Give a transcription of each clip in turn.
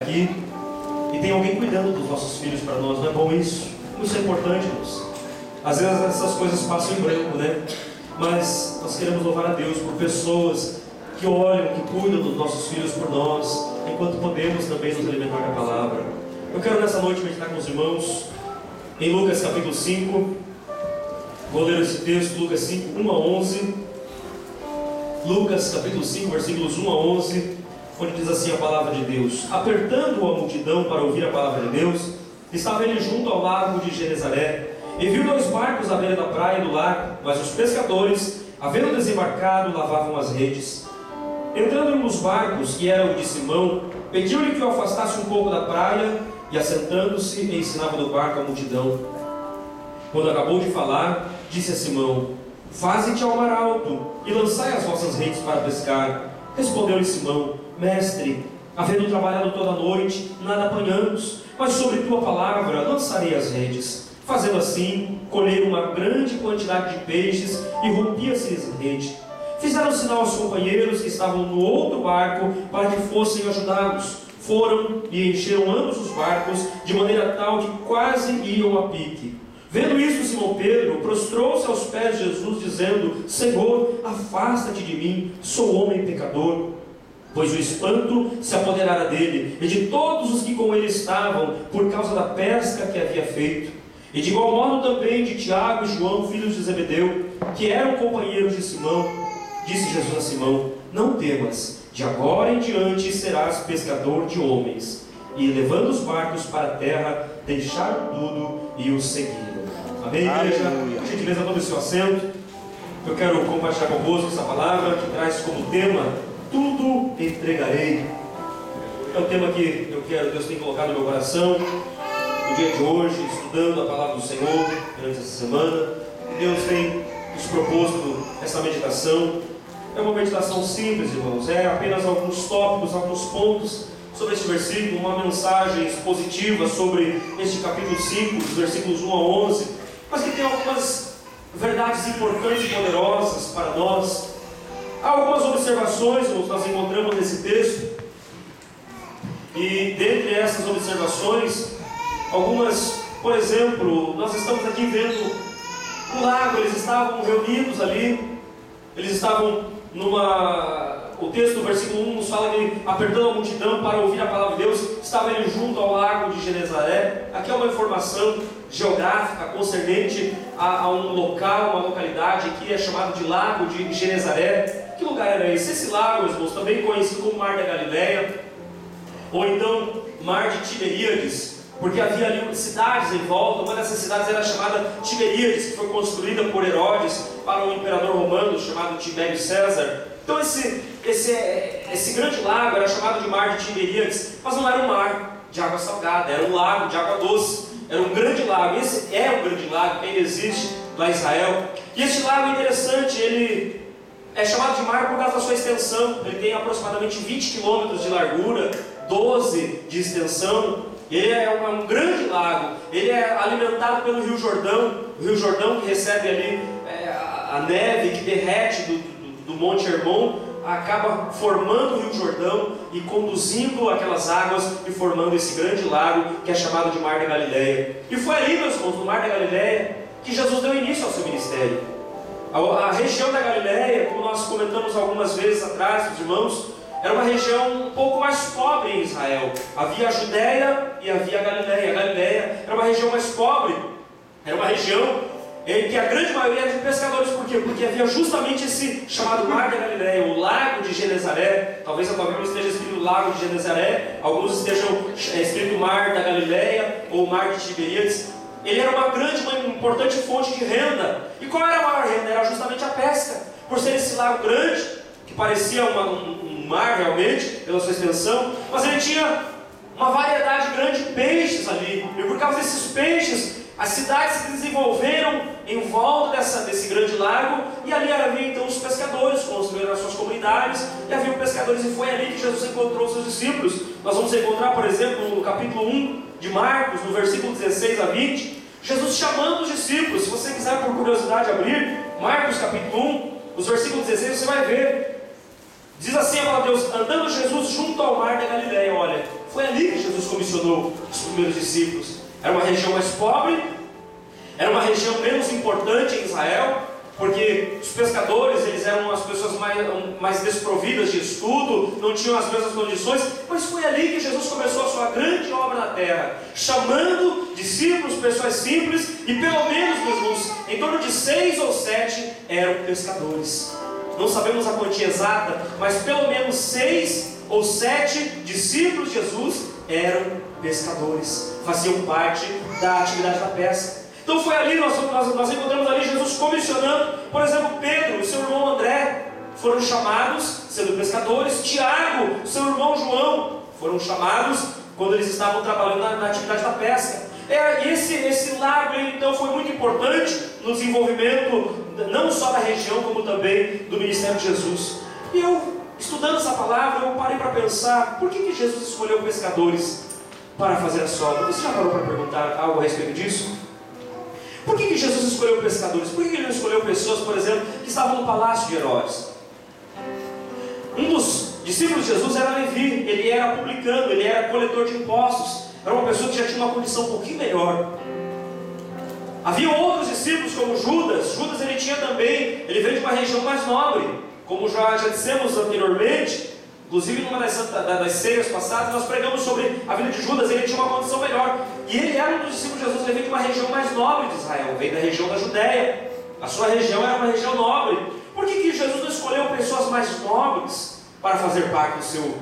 aqui e tem alguém cuidando dos nossos filhos para nós. Não é bom isso? Isso é importante, irmãos. Às vezes essas coisas passam em branco, né? Mas nós queremos louvar a Deus por pessoas que olham, que cuidam dos nossos filhos por nós, enquanto podemos também nos alimentar da palavra. Eu quero nessa noite meditar com os irmãos em Lucas capítulo 5. Vou ler esse texto, Lucas 5, 1 a 11. Lucas capítulo 5, versículos 1 a 11, onde diz assim a palavra de Deus: apertando a multidão para ouvir a palavra de Deus, estava ele junto ao lago de Genezaré, e viu 2 barcos à beira da praia do lago, mas os pescadores, havendo desembarcado, lavavam as redes. Entrando em um dos barcos, que era o de Simão, pediu-lhe que o afastasse um pouco da praia, e assentando-se, ensinava do barco a multidão. Quando acabou de falar, disse a Simão: faze-te ao mar alto, e lançai as vossas redes para pescar. Respondeu-lhe Simão: mestre, havendo trabalhado toda a noite, nada apanhamos, mas sobre tua palavra lançarei as redes. Fazendo assim, colheram uma grande quantidade de peixes, e rompia-se-lhes a rede. Fizeram sinal aos companheiros que estavam no outro barco, para que fossem ajudá-los. Foram e encheram ambos os barcos, de maneira tal que quase iam a pique. Vendo isso, Simão Pedro prostrou-se aos pés de Jesus, dizendo: Senhor, afasta-te de mim, sou homem pecador. Pois o espanto se apoderara dele e de todos os que com ele estavam, por causa da pesca que havia feito. E de igual modo também de Tiago e João, filhos de Zebedeu, que eram companheiros de Simão. Disse Jesus a Simão: não temas, de agora em diante serás pescador de homens. E levando os barcos para a terra, deixaram tudo e o seguiram. Amém, igreja? Por gentileza, tome o seu assento. Eu quero compartilhar convosco essa palavra que traz como tema: tudo entregarei. É um tema que Deus tem colocado no meu coração no dia de hoje, estudando a palavra do Senhor durante essa semana. Deus tem nos proposto essa meditação. É uma meditação simples, irmãos. É apenas alguns tópicos, alguns pontos sobre este versículo, uma mensagem expositiva sobre este capítulo 5, dos versículos 1 a 11, mas que tem algumas verdades importantes e poderosas para nós. Há algumas observações que nós encontramos nesse texto, e dentre essas observações, algumas, por exemplo, nós estamos aqui vendo o lago. Eles estavam reunidos ali, eles estavam o texto do versículo 1 nos fala que, apertando a multidão para ouvir a palavra de Deus, estava ele junto ao lago de Genezaré. Aqui é uma informação geográfica concernente a um local, uma localidade que é chamado de Lago de Genezaré. Que lugar era esse? Esse lago, irmãos, também conhecido como Mar da Galileia, ou então Mar de Tiberíades, porque havia ali cidades em volta. Uma dessas cidades era chamada Tiberíades, que foi construída por Herodes para um imperador romano chamado Tibério César. Então esse grande lago era chamado de Mar de Tiberíades, mas não era um mar de água salgada, era um lago de água doce. Era um grande lago. Esse é um grande lago que ainda existe lá em Israel. E este lago é interessante, ele é chamado de mar por causa da sua extensão. Ele tem aproximadamente 20 quilômetros de largura, 12 de extensão. Ele é um grande lago. Ele é alimentado pelo Rio Jordão. O Rio Jordão, que recebe ali a neve que derrete do Monte Hermon, acaba formando o Rio Jordão e conduzindo aquelas águas e formando esse grande lago que é chamado de Mar da Galileia. E foi ali, meus irmãos, no Mar da Galileia, que Jesus deu início ao seu ministério. A região da Galileia, como nós comentamos algumas vezes atrás, os irmãos, era uma região um pouco mais pobre em Israel. Havia a Judéia e havia a Galileia. A Galileia era uma região mais pobre, era uma região em que a grande maioria era de pescadores. Por quê? Porque havia justamente esse chamado Mar da Galileia, o Lago de Genezaré. Talvez a tua Bíblia esteja escrito Lago de Genezaré, alguns estejam escrito Mar da Galileia ou Mar de Tiberíades. Ele era uma importante fonte de renda. E qual era a maior renda? Era justamente a pesca. Por ser esse lago grande, que parecia um mar realmente, pela sua extensão, mas ele tinha uma variedade grande de peixes ali. E por causa desses peixes, as cidades se desenvolveram em volta desse grande lago, e ali havia então os pescadores, construíram as suas comunidades, e havia pescadores, e foi ali que Jesus encontrou os seus discípulos. Nós vamos encontrar, por exemplo, no capítulo 1 de Marcos, no versículo 16 a 20, Jesus chamando os discípulos. Se você quiser por curiosidade abrir Marcos capítulo 1, os versículos 16, você vai ver Diz assim a palavra de Deus: andando Jesus junto ao mar da Galileia. Olha, foi ali que Jesus comissionou os primeiros discípulos. Era uma região mais pobre, era uma região menos importante em Israel, porque os pescadores, eles eram as pessoas mais desprovidas de estudo, não tinham as mesmas condições, mas foi ali que Jesus começou a sua grande obra na terra, chamando discípulos, pessoas simples, e pelo menos, meus irmãos, em torno de 6 ou 7 eram pescadores. Não sabemos a quantia exata, mas pelo menos 6 ou 7 discípulos de Jesus eram pescadores, faziam parte da atividade da pesca. Então foi ali, nós encontramos ali Jesus comissionando, por exemplo, Pedro e seu irmão André foram chamados sendo pescadores. Tiago, seu irmão João, foram chamados quando eles estavam trabalhando na atividade da pesca. Esse lago então foi muito importante no desenvolvimento não só da região, como também do ministério de Jesus. E eu, estudando essa palavra, eu parei para pensar, por que Jesus escolheu pescadores para fazer a sua obra? Você já parou para perguntar algo a respeito disso? Por que Jesus escolheu pescadores? Por que ele não escolheu pessoas, por exemplo, que estavam no palácio de Herodes? Um dos discípulos de Jesus era Levi, ele era publicano, ele era coletor de impostos, era uma pessoa que já tinha uma condição um pouquinho melhor. Havia outros discípulos como Judas. Ele veio de uma região mais nobre, como já dissemos anteriormente. Inclusive, numa das ceias passadas, nós pregamos sobre a vida de Judas. Ele tinha uma condição melhor, e ele era um dos discípulos de Jesus. Ele veio de uma região mais nobre de Israel, veio da região da Judéia. A sua região era uma região nobre. Por que Jesus não escolheu pessoas mais nobres para fazer parte do seu,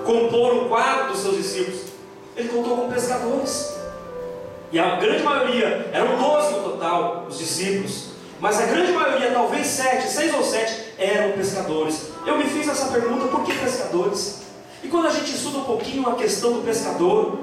compor o quadro dos seus discípulos? Ele contou com pescadores, e a grande maioria, eram 12 no total, os discípulos, mas a grande maioria, talvez 6 ou 7, eram pescadores. Eu me fiz essa pergunta: por que pescadores? E quando a gente estuda um pouquinho a questão do pescador,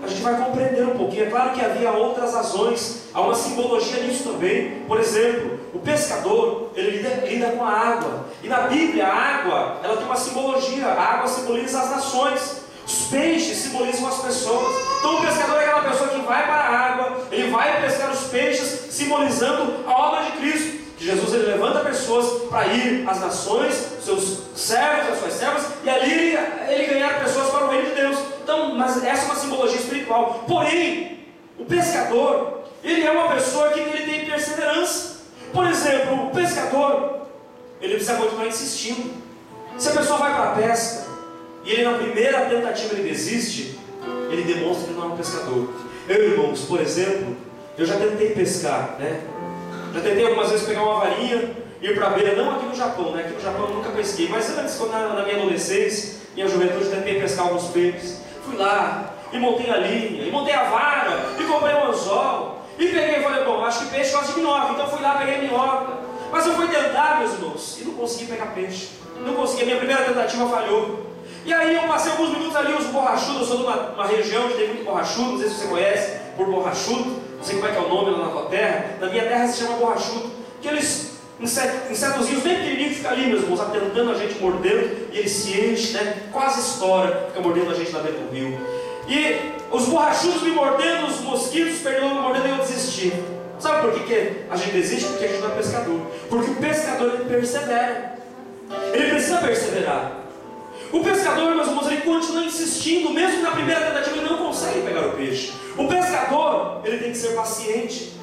a gente vai compreender um pouquinho. É claro que havia outras razões, há uma simbologia nisso também. Por exemplo, o pescador, ele lida com a água, e na Bíblia a água, ela tem uma simbologia. A água simboliza as nações, os peixes simbolizam as pessoas. Então o pescador é aquela pessoa que vai para a água, ele vai pescar os peixes, simbolizando a obra de Cristo. Que Jesus, ele levanta pessoas para ir às nações, seus servos, as suas servas, e ali ele ganhar pessoas para o reino de Deus. Então, mas essa é uma simbologia espiritual. Porém, o pescador, ele é uma pessoa que ele tem perseverança. Por exemplo, o pescador, ele precisa continuar insistindo. Se a pessoa vai para a pesca e ele na primeira tentativa ele desiste, ele demonstra que não é um pescador. Irmãos, por exemplo, eu já tentei pescar, né? Já tentei algumas vezes pegar uma varinha, ir para a beira, não aqui no Japão, né? Aqui no Japão eu nunca pesquei, mas antes, quando na minha adolescência, minha juventude, tentei pescar alguns peixes. Fui lá, e montei a linha, e montei a vara, e comprei um anzol, e peguei e falei: bom, acho que peixe gosta de minhoca, então fui lá, peguei minhoca. Mas eu fui tentar, meus irmãos, e não consegui pegar peixe. Não consegui, a minha primeira tentativa falhou. E aí eu passei alguns minutos ali, os borrachudos. Eu sou de uma região onde tem muito borrachudo, não sei se você conhece, por borrachudo, não sei como é que é o nome lá na tua terra. Na minha terra se chama borrachudo, que eles, insetozinhos bem pequenininhos, ficam ali, meus irmãos, tentando a gente, mordendo, e eles se enchem, né? Quase estoura, fica mordendo a gente lá dentro do rio. E os borrachudos me mordendo, os mosquitos perdendo me mordendo, e eu desisti. Sabe por que a gente desiste? Porque a gente não é pescador. Porque o pescador, ele persevera, ele precisa perseverar. O pescador, meus irmãos, ele continua insistindo, mesmo que na primeira tentativa ele não consegue pegar o peixe. O pescador, ele tem que ser paciente.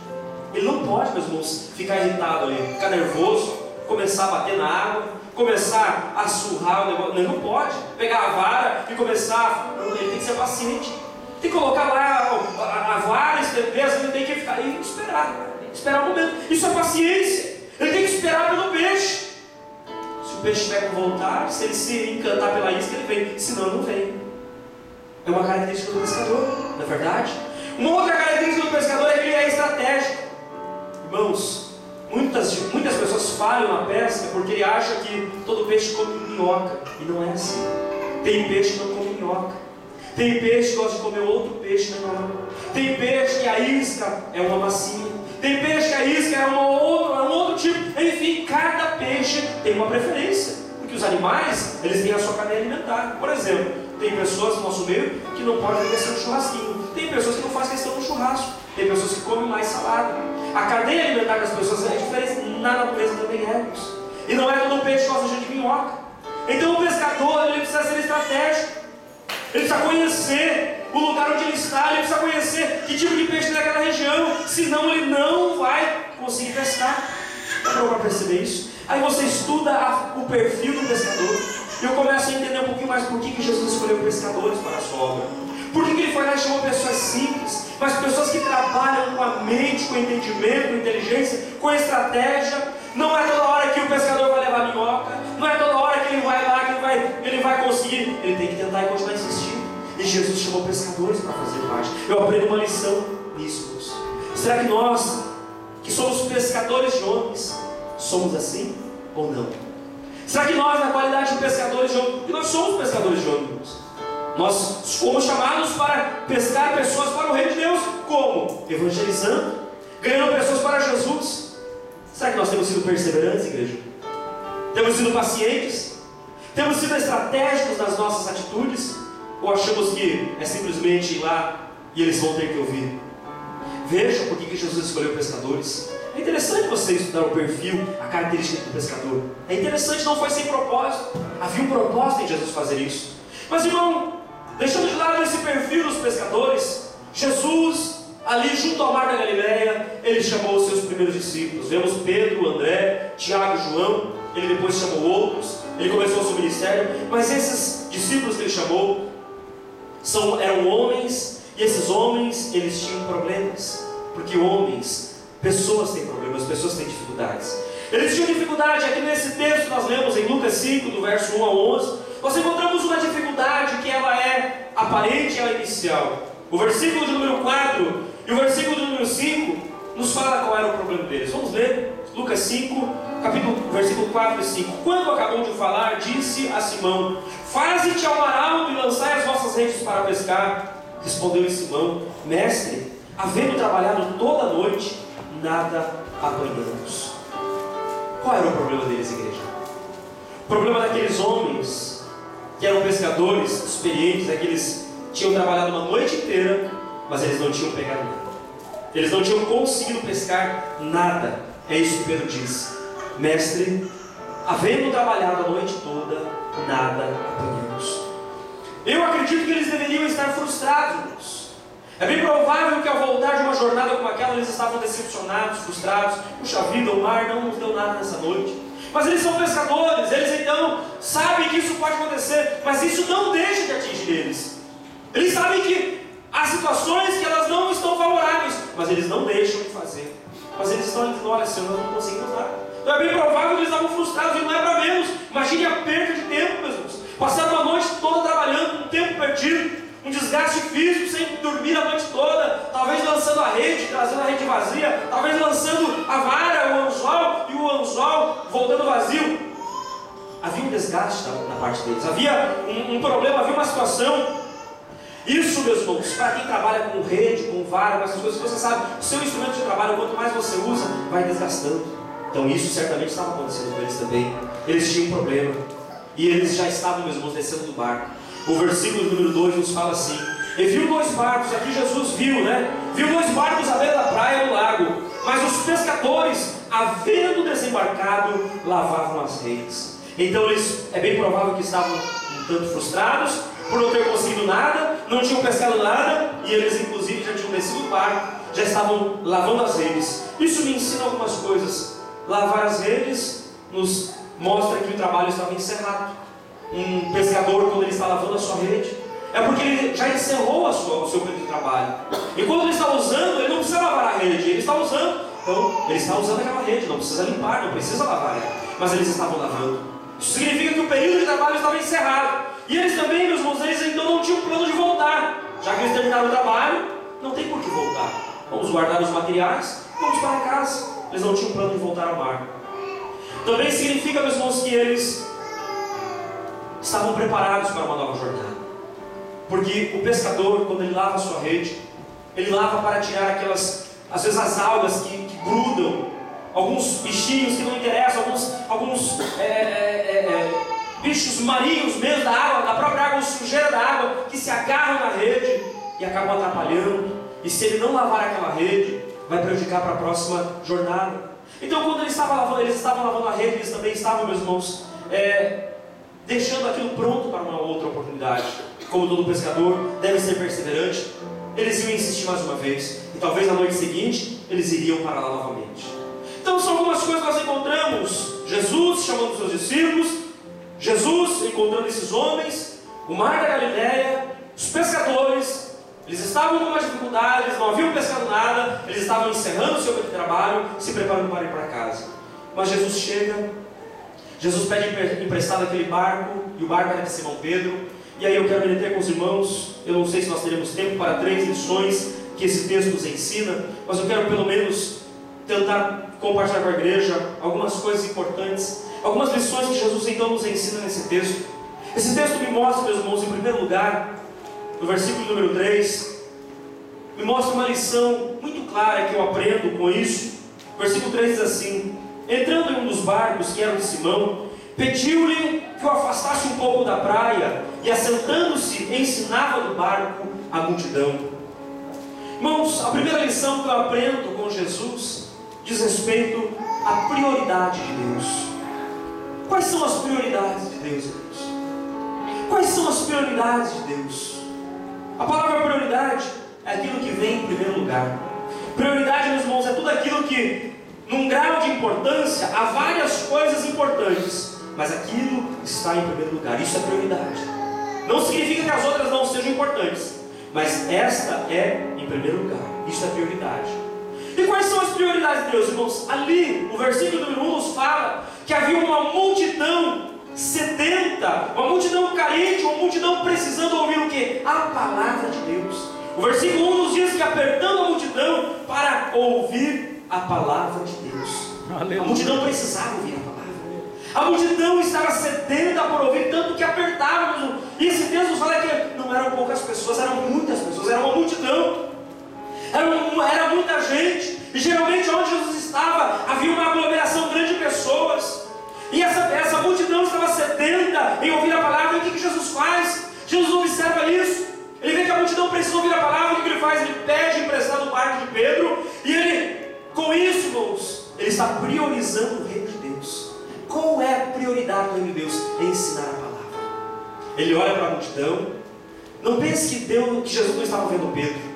Ele não pode, meus irmãos, ficar irritado ali, ficar nervoso, começar a bater na água, começar a surrar o negócio. Ele não pode pegar a vara e começar. Ele tem que ser paciente. Tem que colocar lá a vara, ele tem que ficar e esperar o momento. Isso é paciência. Ele tem que esperar pelo peixe. Se o peixe estiver com vontade, se ele se encantar pela isca, ele vem, senão ele não vem. É uma característica do pescador, não é verdade? Uma outra característica do pescador é que ele é estratégico. Irmãos, muitas pessoas falham na pesca porque ele acha que todo peixe come minhoca, e não é assim. Tem peixe que não come minhoca, tem peixe que gosta de comer outro peixe menor, tem peixe que a isca é uma massinha, tem peixe que a isca é um outro tipo. Enfim, cada peixe tem uma preferência, porque os animais, eles têm a sua cadeia alimentar. Por exemplo, tem pessoas no nosso meio que não podem ter um churrasquinho, tem pessoas que não fazem questão do churrasco, tem pessoas que comem mais salada. A cadeia alimentar das pessoas é diferente, na natureza também é. E não é todo peixe que gosta de minhoca. Então o pescador, ele precisa ser estratégico. Ele precisa conhecer o lugar onde ele está, ele precisa conhecer que tipo de peixe tem naquela região, senão ele não vai conseguir pescar. Não para perceber isso. Aí você estuda o perfil do pescador, e eu começo a entender um pouquinho mais por que Jesus escolheu pescadores para a sua obra. Por que ele foi lá e chamou pessoas simples, mas pessoas que trabalham com a mente, com entendimento, com inteligência, com estratégia. Não é toda hora que o pescador vai levar minhoca, não é toda hora que ele vai lá, que ele vai conseguir. Ele tem que tentar e continuar insistindo. E Jesus chamou pescadores para fazer parte. Eu aprendo uma lição nisso, moço. Será que nós, que somos pescadores de homens, somos assim ou não? Será que nós, na qualidade de pescadores de homens, porque nós somos pescadores de homens, nós fomos chamados para pescar pessoas para o reino de Deus, como? Evangelizando, ganhando pessoas para Jesus. Será que nós temos sido perseverantes, igreja? Temos sido pacientes? Temos sido estratégicos nas nossas atitudes? Ou achamos que é simplesmente ir lá e eles vão ter que ouvir? Veja por que Jesus escolheu pescadores. É interessante você estudar o perfil, a característica do pescador. É interessante, não foi sem propósito. Havia um propósito em Jesus fazer isso. Mas, irmão, deixando de lado esse perfil dos pescadores, Jesus, ali junto ao mar da Galileia, ele chamou os seus primeiros discípulos. Vemos Pedro, André, Tiago, João. Ele depois chamou outros. Ele começou o seu ministério. Mas esses discípulos que ele chamou eram homens. E esses homens, eles tinham problemas. Porque homens, pessoas têm problemas, pessoas têm dificuldades. Eles tinham dificuldade. Aqui nesse texto nós lemos em Lucas 5, do verso 1 a 11, nós encontramos uma dificuldade que ela é aparente, ela é inicial. O versículo de número 4 e o versículo de número 5 nos fala qual era o problema deles. Vamos ler Lucas 5, versículo 4 e 5. Quando acabou de falar, disse a Simão: faze-te ao mar alto e lançai as vossas redes para pescar. Respondeu-lhe Simão: mestre, havendo trabalhado toda a noite, nada apanhamos. Qual era o problema deles, igreja? O problema daqueles homens que eram pescadores experientes, é que eles tinham trabalhado uma noite inteira, mas eles não tinham pegado nada. Eles não tinham conseguido pescar nada. É isso que Pedro diz: mestre, havendo trabalhado a noite toda, nada apanhamos. Eu acredito que eles deveriam estar frustrados. É bem provável que ao voltar de uma jornada como aquela, eles estavam decepcionados, frustrados. Puxa vida, o mar não nos deu nada nessa noite. Mas eles são pescadores, eles então sabem que isso pode acontecer, mas isso não deixa de atingir eles. Eles sabem que há situações que elas não estão favoráveis, mas eles não deixam de fazer. Mas eles estão dizendo: olha, Senhor, nós não conseguimos nada. Então é bem provável que eles estavam frustrados, e não é para menos. Imagine a perda de tempo, meus irmãos. Passaram uma noite toda trabalhando, um tempo perdido, um desgaste físico, sem dormir a noite toda, talvez lançando a rede, trazendo a rede vazia, talvez lançando a vara, o anzol, e o anzol voltando vazio. Havia um desgaste na parte deles, havia um problema, havia uma situação. Isso, meus irmãos, para quem trabalha com rede, com vara, com essas coisas, você sabe, o seu instrumento de trabalho, quanto mais você usa, vai desgastando. Então isso certamente estava acontecendo com eles também. Eles tinham um problema, e eles já estavam, meus irmãos, descendo do barco. O versículo número 2 nos fala assim: e viu dois barcos, aqui Jesus viu, viu dois barcos à beira da praia no lago, mas os pescadores, havendo desembarcado, lavavam as redes. Então eles, é bem provável que estavam um tanto frustrados por não ter conseguido nada, não tinham pescado nada, e eles inclusive já tinham descido do barco, já estavam lavando as redes. Isso me ensina algumas coisas. Lavar as redes nos mostra que o trabalho estava encerrado. Um pescador, quando ele está lavando a sua rede, é porque ele já encerrou o seu período de trabalho. E quando ele está usando, ele não precisa lavar a rede, ele está usando. Então, ele está usando aquela rede, não precisa limpar, não precisa lavar ela. Mas eles estavam lavando. Isso significa que o período de trabalho estava encerrado. E eles também, meus irmãos, eles então não tinham plano de voltar. Já que eles terminaram o trabalho, não tem por que voltar. Vamos guardar os materiais, vamos para casa. Eles não tinham plano de voltar ao mar. Também significa, meus irmãos, que eles estavam preparados para uma nova jornada. Porque o pescador, quando ele lava a sua rede, ele lava para tirar aquelas, às vezes as algas que grudam, alguns bichinhos que não interessam, alguns bichos marinhos mesmo da água, da própria água, sujeira da água, que se agarram na rede e acabam atrapalhando. E se ele não lavar aquela rede, vai prejudicar para a próxima jornada. Então, quando eles estavam lavando a rede, eles também estavam, meus irmãos, deixando aquilo pronto para uma outra oportunidade. Como todo pescador deve ser perseverante, eles iam insistir mais uma vez, e talvez na noite seguinte eles iriam para lá novamente. Então são algumas coisas que nós encontramos: Jesus chamando os seus discípulos, Jesus encontrando esses homens, o mar da Galileia, os pescadores. Eles estavam com uma dificuldade, eles não haviam pescado nada, eles estavam encerrando o seu trabalho, se preparando para ir para casa. Mas Jesus chega, Jesus pede emprestado aquele barco, e o barco era de Simão Pedro. E aí eu quero me deter com os irmãos. Eu não sei se nós teremos tempo para 3 lições que esse texto nos ensina, mas eu quero pelo menos tentar compartilhar com a igreja algumas coisas importantes, algumas lições que Jesus então nos ensina nesse texto. Esse texto me mostra, meus irmãos, em primeiro lugar, no versículo número 3, me mostra uma lição muito clara que eu aprendo com isso. O versículo 3 diz assim: entrando em um dos barcos, que era o de Simão, pediu-lhe que o afastasse um pouco da praia, e assentando-se, ensinava do barco a multidão. Irmãos, a primeira lição que eu aprendo com Jesus diz respeito à prioridade de Deus. Quais são as prioridades de Deus, irmãos? Quais são as prioridades de Deus? A palavra prioridade é aquilo que vem em primeiro lugar. Prioridade, meus irmãos, é tudo aquilo que, num grau de importância, há várias coisas importantes, mas aquilo está em primeiro lugar. Isso é prioridade. Não significa que as outras não sejam importantes, mas esta é em primeiro lugar. Isso é prioridade. E quais são as prioridades de Deus, irmãos? Ali, o versículo número 1 nos fala que havia uma multidão sedenta, uma multidão carente, uma multidão precisando ouvir o quê? A palavra de Deus. O versículo 1 nos diz que apertando a multidão para ouvir a palavra de Deus. Aleluia. A multidão precisava ouvir a palavra. A multidão estava sedenta por ouvir, tanto que apertava mesmo. E esse texto nos fala que não eram poucas pessoas, eram muitas pessoas, era uma multidão. Era muita gente. E geralmente onde Jesus estava havia uma aglomeração grande de pessoas. E essa multidão estava sedenta em ouvir a palavra. E o que Jesus faz? Jesus observa isso. Ele vê que a multidão precisa ouvir a palavra. O que ele faz? Ele pede emprestado o barco de Pedro. E ele, com isso, irmãos, ele está priorizando o reino de Deus. Qual é a prioridade do reino de Deus? É ensinar a palavra. Ele olha para a multidão. Não pense que Jesus não estava vendo Pedro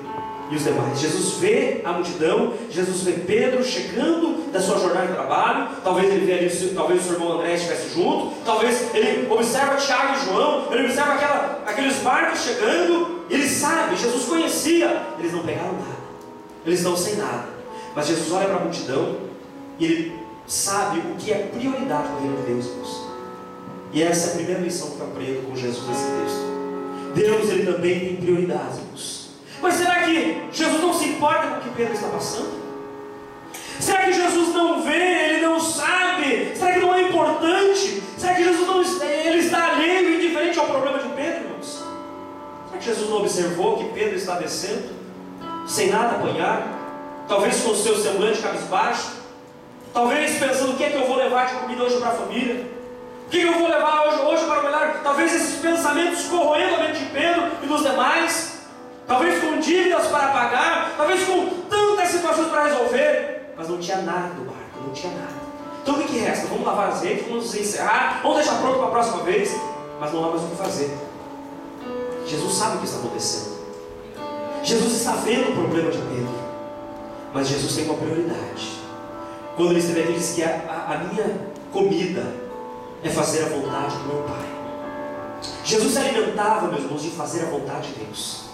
e os demais. Jesus vê a multidão, Jesus vê Pedro chegando da sua jornada de trabalho. Talvez ele vê ali, talvez o seu irmão André estivesse junto, talvez ele observa Tiago e João, ele observa aqueles barcos chegando. Ele sabe, Jesus conhecia. Eles não pegaram nada, eles estão sem nada, mas Jesus olha para a multidão e ele sabe o que é prioridade no reino de Deus, irmãos. E essa é a primeira lição que eu aprendo com Jesus nesse texto. Deus, ele também tem prioridades, irmãos. Mas será que Jesus não se importa com o que Pedro está passando? Será que Jesus não vê, ele não sabe? Será que não é importante? Será que Jesus não ele está alheio e indiferente ao problema de Pedro, irmãos? Será que Jesus não observou que Pedro está descendo, sem nada apanhar? Talvez com o seu semblante cabisbaixo? Talvez pensando: o que é que eu vou levar de comida hoje para a família? O que é que eu vou levar hoje para o melhor? Talvez esses pensamentos corroendo a mente de Pedro e dos demais. Talvez com dívidas para pagar, talvez com tantas situações para resolver, mas não tinha nada do barco, não tinha nada. Então o que resta? Vamos lavar as redes, vamos encerrar, vamos deixar pronto para a próxima vez, mas não há mais o que fazer. Jesus sabe o que está acontecendo. Jesus está vendo o problema de Pedro, mas Jesus tem uma prioridade. Quando ele esteve aqui, ele disse que a minha comida é fazer a vontade do meu Pai. Jesus se alimentava, meus irmãos, de fazer a vontade de Deus.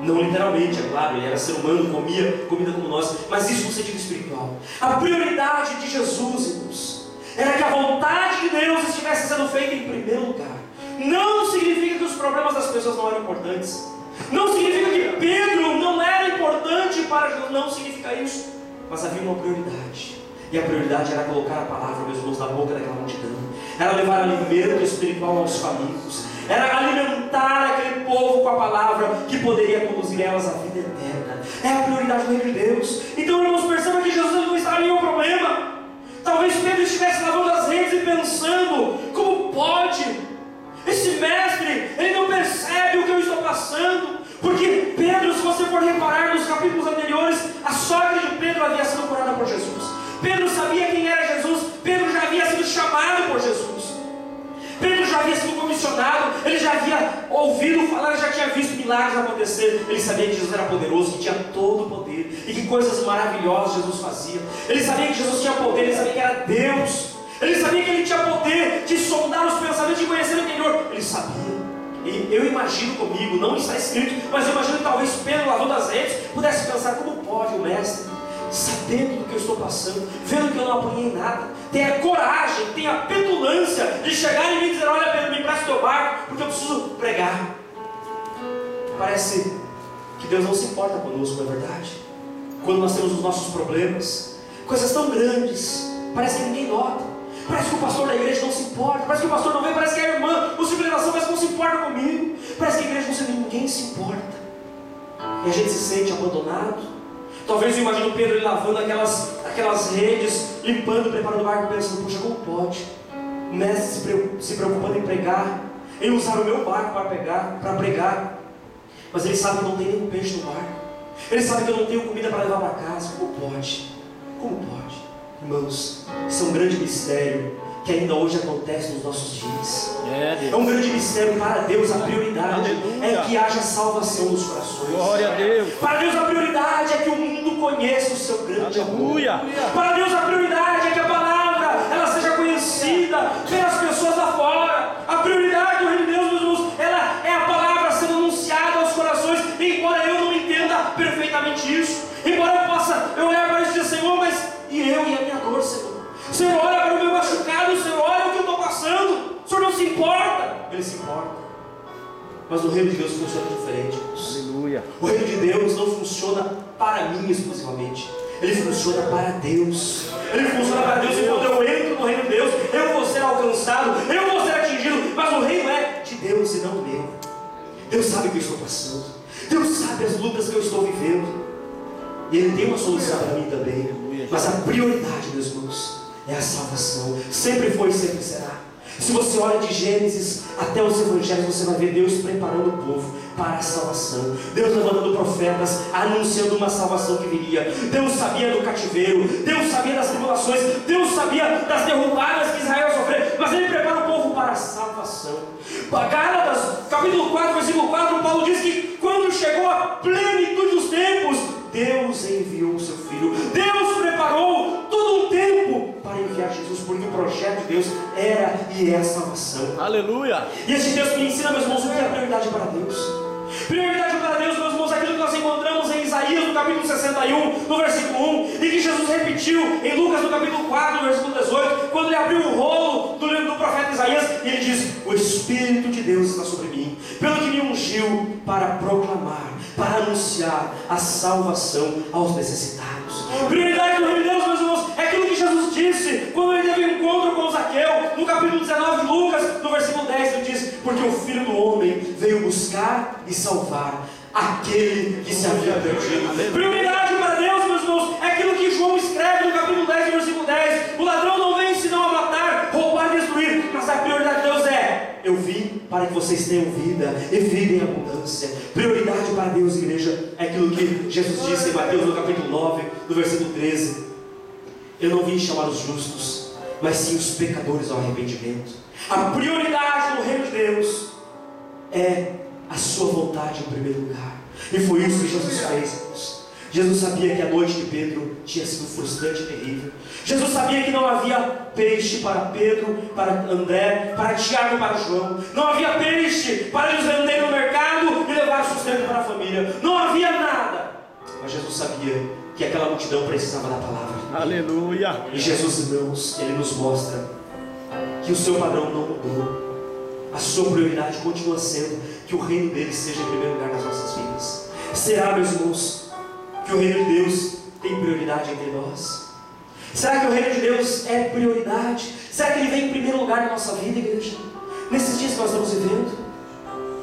Não literalmente, é claro, ele era ser humano, comia comida como nós, mas isso no sentido espiritual. A prioridade de Jesus, irmãos, era que a vontade de Deus estivesse sendo feita em primeiro lugar. Não significa que os problemas das pessoas não eram importantes. Não significa que Pedro não era importante para Jesus. Não significa isso. Mas havia uma prioridade. E a prioridade era colocar a palavra, meus irmãos, na boca daquela multidão. Era levar alimento espiritual aos famintos. Era alimentar aquele povo com a palavra que poderia conduzir elas à vida eterna. É a prioridade do reino de Deus. Então, irmãos, percebam que Jesus não está ali o problema. Talvez Pedro estivesse lavando as redes e pensando: como pode? Esse mestre, ele não percebe o que eu estou passando. Porque Pedro, se você for reparar nos capítulos anteriores, a sogra de Pedro havia sido curada por Jesus. Pedro sabia quem era Jesus. Pedro já havia sido chamado por Jesus. Pedro já já havia sido comissionado, ele já havia ouvido falar, já tinha visto milagres acontecer. Ele sabia que Jesus era poderoso, que tinha todo o poder e que coisas maravilhosas Jesus fazia. Ele sabia que Jesus tinha poder, ele sabia que era Deus. Ele sabia que ele tinha poder de sondar os pensamentos, de conhecer o interior. Ele sabia. E eu imagino comigo, não está escrito, mas eu imagino que talvez Pedro, lavando as redes, pudesse pensar: como pode o mestre, sabendo do que eu estou passando, vendo que eu não apanhei nada, tem a coragem, tem a petulância de chegar e me dizer: olha Pedro, me empresta o teu barco, porque eu preciso pregar. Parece que Deus não se importa conosco, não é verdade? Quando nós temos os nossos problemas, coisas tão grandes, parece que ninguém nota. Parece que o pastor da igreja não se importa, parece que o pastor não vem, parece que a irmã, o civilização, parece que não se importa comigo, parece que a igreja não se vê, ninguém se importa. E a gente se sente abandonado. Talvez eu imagino Pedro ele lavando aquelas redes, limpando, preparando o barco, pensando: puxa, como pode o mestre se preocupando em pregar, em usar o meu barco para pregar, mas ele sabe que não tem nenhum peixe no barco, ele sabe que eu não tenho comida para levar para casa. Como pode? Como pode? Irmãos, isso é um grande mistério que ainda hoje acontece nos nossos dias. É um grande mistério. Para Deus a prioridade é que haja salvação nos corações. Glória a Deus. Para Deus a prioridade é que o mundo conheça o seu grande amor. Para Deus a prioridade é que a palavra ela seja conhecida pelas pessoas lá fora. A prioridade do reino de Deus, meus irmãos, ela é a palavra sendo anunciada aos corações. Embora eu não entenda perfeitamente isso, embora eu possa olhar para isso e dizer: Senhor, mas e eu e a minha dor, Senhor? Senhor, olha para o meu machucado, Senhor, olha o que eu estou passando. O Senhor não se importa. Ele se importa. Mas o reino de Deus funciona diferente. Aleluia. O reino de Deus não funciona para mim exclusivamente. Ele funciona para Deus. Ele funciona para Deus. E quando eu entro no reino de Deus, eu vou ser alcançado, eu vou ser atingido. Mas o reino é de Deus e não meu. Deus sabe o que eu estou passando. Deus sabe as lutas que eu estou vivendo. E Ele tem uma solução para mim também. Mas a prioridade, meus irmãos, é a salvação. Sempre foi e sempre será. Se você olha de Gênesis até os Evangelhos, você vai ver Deus preparando o povo para a salvação. Deus levantando profetas, anunciando uma salvação que viria. Deus sabia do cativeiro, Deus sabia das tribulações, Deus sabia das derrubadas que Israel ia sofrer, mas Ele prepara o povo para a salvação. Gálatas, capítulo 4, versículo 4, Paulo diz que quando chegou a plenitude dos tempos, Deus enviou o seu Filho. Deus preparou todo um tempo para enviar Jesus, porque o projeto de Deus era e é a salvação. Aleluia. E esse texto me ensina, meus irmãos, o que é a prioridade para Deus. Prioridade para Deus, meus irmãos, é aquilo que nós encontramos em Isaías, no capítulo 61, no versículo 1, e que Jesus repetiu em Lucas, no capítulo 4, no versículo 18, quando ele abriu o rolo do livro do profeta Isaías, e ele diz: o Espírito de Deus está sobre mim, pelo que me ungiu para proclamar, para anunciar a salvação aos necessitados. Prioridade do reino de Deus, meus irmãos, é aquilo que Jesus disse quando ele teve um encontro com Zaqueu, no capítulo 19 de Lucas, no versículo 10, ele diz: porque o Filho do Homem veio buscar e salvar aquele que se havia perdido. Prioridade para Deus, meus irmãos, é aquilo que João escreve no capítulo 10, no versículo 10: o ladrão não vem senão a matar, roubar e destruir, mas a prioridade de Deus é: eu vim para que vocês tenham vida e vida em abundância. Prioridade para Deus, igreja, é aquilo que Jesus disse em Mateus no capítulo 9, no versículo 13: eu não vim chamar os justos, mas sim os pecadores ao arrependimento. A prioridade no reino de Deus é a sua vontade em primeiro lugar. E foi isso que Jesus fez, irmãos. Jesus sabia que a noite de Pedro tinha sido frustrante e terrível. Jesus sabia que não havia peixe para Pedro, para André, para Tiago e para João. Não havia peixe para eles venderem no mercado e levar sustento para a família. Não havia nada. Mas Jesus sabia que aquela multidão precisava da palavra. Aleluia. E Jesus, irmãos, Ele nos mostra que o seu padrão não mudou. A sua prioridade continua sendo que o reino dele seja em primeiro lugar nas nossas vidas. Será, meus irmãos, que o reino de Deus tem prioridade entre nós? Será que o reino de Deus é prioridade? Será que ele vem em primeiro lugar na nossa vida, igreja? Nesses dias que nós estamos vivendo,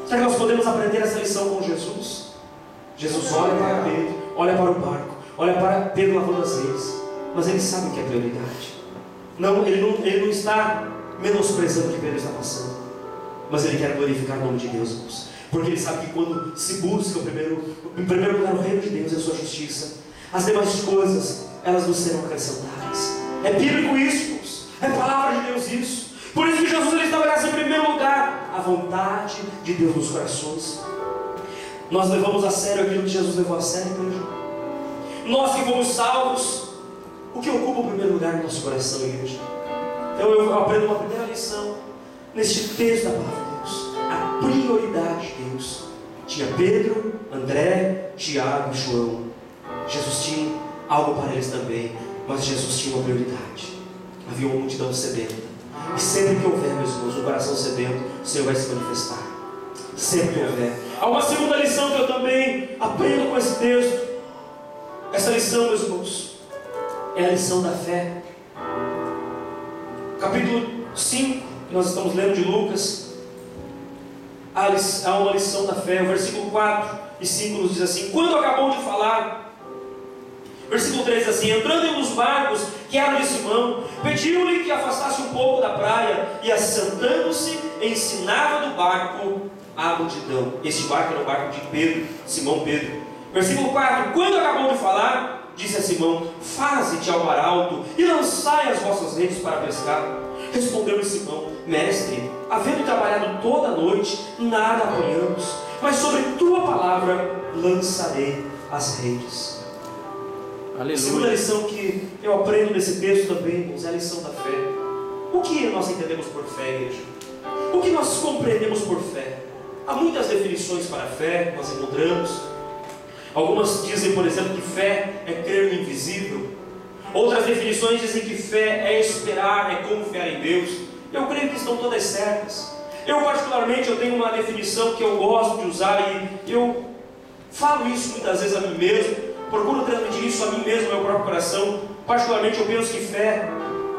será que nós podemos aprender essa lição com Jesus? Jesus olha para Pedro, olha para o barco, olha para Pedro lavando as redes, mas ele sabe o que é prioridade. Ele não está menosprezando o que Pedro está passando, mas ele quer glorificar o nome de Deus, irmãos. Porque ele sabe que quando se busca em primeiro lugar o reino de Deus e a sua justiça, as demais coisas, elas nos serão acrescentadas. É bíblico isso, irmãos. É palavra de Deus isso. Por isso que Jesus ele estabelece em primeiro lugar a vontade de Deus nos corações? Nós levamos a sério aquilo que Jesus levou a sério, igreja? Nós que fomos salvos, o que ocupa o primeiro lugar no nosso coração, igreja? Então eu aprendo uma primeira lição neste texto da palavra de Deus: a prioridade de Deus. Tinha Pedro, André, Tiago e João. Jesus tinha algo para eles também, mas Jesus tinha uma prioridade. Havia uma multidão sedenta, e sempre que houver, meus irmãos, um coração sedento, o Senhor vai se manifestar. Sempre que houver. Há uma segunda lição que eu também aprendo com esse texto. Essa lição, meus irmãos, é a lição da fé. Capítulo 5, que nós estamos lendo de Lucas, há uma lição da fé. O versículo 4 e 5 nos diz assim: quando acabou de falar, versículo 3 diz assim: entrando em um dos barcos que era de Simão, pediu-lhe que afastasse um pouco da praia, e assentando-se, ensinava do barco a multidão. Este barco era o barco de Pedro, Simão Pedro. Versículo 4: quando acabou de falar, disse a Simão: faze-te ao mar alto e lançai as vossas redes para pescar. Respondeu-lhe Simão: mestre, havendo trabalhado toda a noite, nada apanhamos, mas sobre tua palavra lançarei as redes. Aleluia. A segunda lição que eu aprendo nesse texto também, irmãos, é a lição da fé. O que nós entendemos por fé, igreja? O que nós compreendemos por fé? Há muitas definições para a fé que nós encontramos. Algumas dizem, por exemplo, que fé é crer no invisível. Outras definições dizem que fé é esperar, é confiar em Deus. Eu creio que estão todas certas. Eu particularmente tenho uma definição que eu gosto de usar, e eu falo isso muitas vezes a mim mesmo, procuro transmitir isso a mim mesmo, ao meu próprio coração. Particularmente eu penso que fé,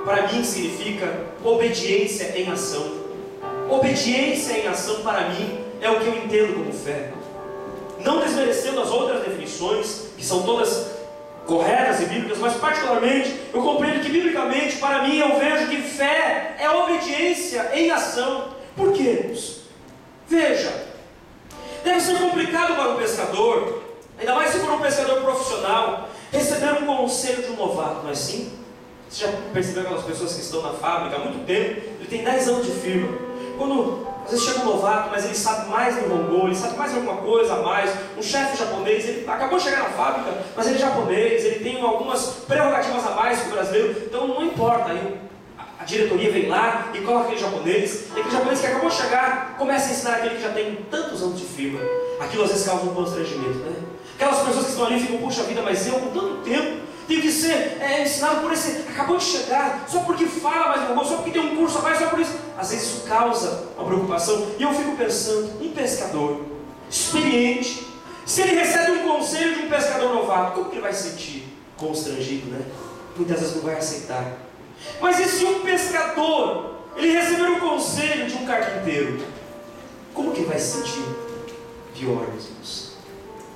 para mim, significa obediência em ação. Obediência em ação, para mim, é o que eu entendo como fé. Não desmerecendo as outras definições, que são todas corretas e bíblicas, mas particularmente eu compreendo que biblicamente, para mim, eu vejo que fé é obediência em ação. Por quê? Veja, deve ser complicado para um pescador, ainda mais se for um pescador profissional, receber um conselho de um novato, não é assim? Você já percebeu aquelas pessoas que estão na fábrica há muito tempo, ele tem 10 anos de firma, quando às vezes chega um novato, mas ele sabe mais do rongô, ele sabe mais alguma coisa a mais, um chefe japonês, ele acabou de chegar na fábrica, mas ele é japonês, ele tem algumas prerrogativas a mais que o brasileiro, então não importa, aí a diretoria vem lá e coloca aquele japonês, e aquele japonês que acabou de chegar, começa a ensinar aquele que já tem tantos anos de firma. Aquilo às vezes causa um constrangimento, né? Aquelas pessoas que estão ali ficam, puxa vida, mas eu com tanto tempo tenho que ser ensinado por esse, acabou de chegar, só porque fala mais um, só porque tem um curso a mais, só por isso. Às vezes isso causa uma preocupação, e eu fico pensando, um pescador experiente, se ele recebe um conselho de um pescador novato, como que ele vai se sentir? Constrangido, né? Muitas vezes não vai aceitar. Mas e se um pescador, ele receber um conselho de um carpinteiro, como que ele vai se sentir? Pior, meus irmãos.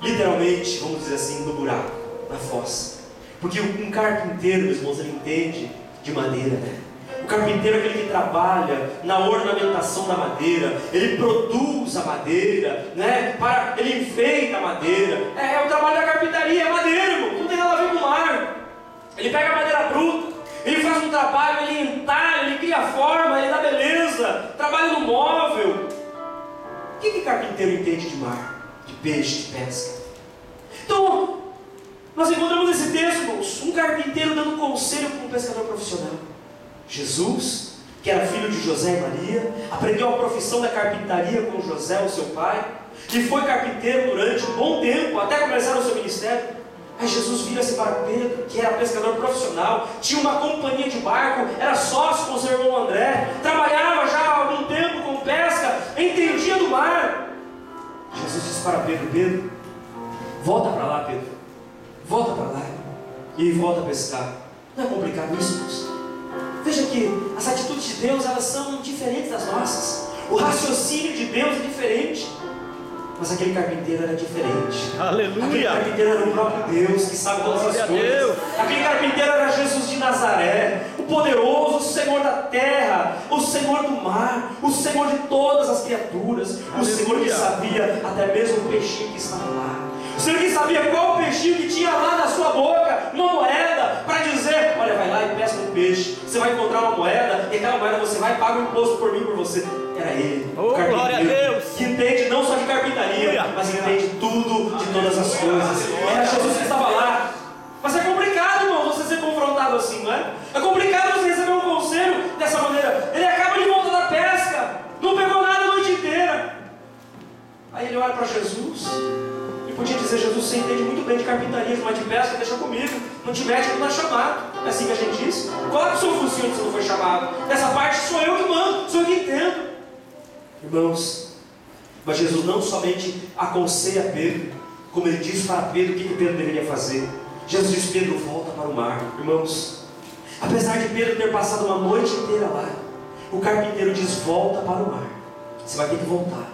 Literalmente, vamos dizer assim, no buraco, na fossa. Porque um carpinteiro, meus irmãos, ele entende de madeira, né? O carpinteiro é aquele que trabalha na ornamentação da madeira, ele produz a madeira, né? Ele enfeita a madeira. É o trabalho da carpintaria, é madeira, irmão, não tem nada a ver com o mar. Ele pega a madeira bruta, ele faz um trabalho, ele entalha, ele cria forma, ele dá beleza, trabalha no móvel. O que carpinteiro entende de mar, de peixe, de pesca? Então, nós encontramos nesse texto, irmãos, um carpinteiro dando conselho para um pescador profissional. Jesus, que era filho de José e Maria, aprendeu a profissão da carpintaria com José, o seu pai, e foi carpinteiro durante um bom tempo, até começar o seu ministério. Aí Jesus vira-se para Pedro, que era pescador profissional, tinha uma companhia de barco, era sócio com seu irmão André, trabalhava já há algum tempo com pesca, entendia do mar. Jesus disse para Pedro: Pedro, volta para lá, Pedro. Volta para lá e volta a pescar. Não é complicado isso, irmãos? Veja que as atitudes de Deus, elas são diferentes das nossas. O raciocínio de Deus é diferente. Mas aquele carpinteiro era diferente. Aleluia. Aquele carpinteiro era o próprio Deus, que sabe todas as coisas. Aquele carpinteiro era Jesus de Nazaré, o poderoso, o Senhor da terra, o Senhor do mar, o Senhor de todas as criaturas. O Senhor que sabia até mesmo o peixinho que estava lá. O Senhor que sabia qual peixinho que tinha lá na sua boca, uma moeda, para dizer: olha, vai lá e pesca um peixe, você vai encontrar uma moeda, e aquela moeda você vai pagar um imposto por mim, por você. Era ele, Oh, o carpinteiro, glória a Deus. que entende não só de carpintaria, mas entende tudo de todas as coisas. Era Jesus que estava lá. Mas é complicado, irmão, você ser confrontado assim, não é? É complicado você receber um conselho dessa maneira. Ele acaba de volta da pesca, não pegou nada a noite inteira. Aí ele olha para Jesus e podia dizer: Jesus, você entende muito bem de carpintaria, mas de pesca, deixa comigo. Não te mete, não é chamado. É assim que a gente diz. Coloca o seu focinho onde você não foi chamado. Essa parte sou eu que mando, sou eu que entendo. Irmãos, mas Jesus não somente aconselha Pedro, como ele diz para Pedro o que Pedro deveria fazer. Jesus diz: Pedro, volta para o mar. Irmãos, apesar de Pedro ter passado uma noite inteira lá, o carpinteiro diz: volta para o mar. Você vai ter que voltar.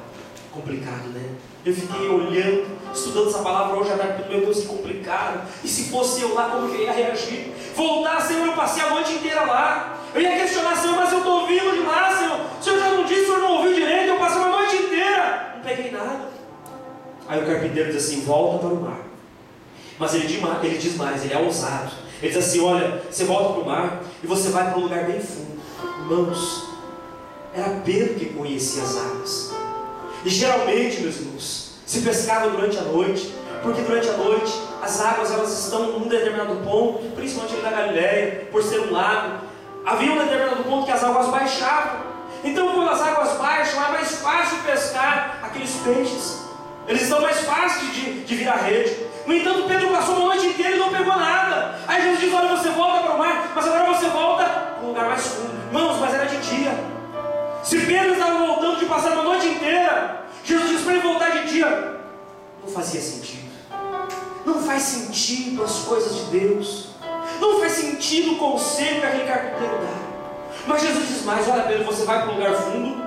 Complicado, né? Eu fiquei olhando, estudando essa palavra hoje à tarde. Meu Deus, que complicado. E se fosse eu lá, como que eu ia reagir? Voltar, Senhor, eu passei a noite inteira lá. Eu ia questionar: Senhor, mas eu estou ouvindo de lá, Senhor. O Senhor já não disse, o Senhor não ouviu direito. Eu passei uma noite inteira, não peguei nada. Aí o carpinteiro diz assim: volta para o mar. Mas ele diz mais, ele é ousado. Ele diz assim: olha, você volta para o mar e você vai para um lugar bem fundo. Irmãos, era Pedro que conhecia as águas. E geralmente, meus irmãos, se pescava durante a noite, porque durante a noite as águas elas estão num determinado ponto, principalmente ali na Galileia, por ser um lago. Havia um determinado ponto que as águas baixavam. Então, quando as águas baixam, é mais fácil pescar aqueles peixes. Eles estão mais fáceis de vir à rede. No entanto, Pedro passou uma noite inteira e não pegou nada. Aí Jesus diz: olha, você volta para o mar, mas agora você volta para um lugar mais fundo. Irmãos, mas era de dia. Se Pedro estava voltando de passar uma noite inteira, Jesus disse para ele voltar de dia. Não fazia sentido. Não faz sentido as coisas de Deus. Não faz sentido o conselho que aquele carpinteiro dá. Mas Jesus diz mais: olha, Pedro, você vai para um lugar fundo.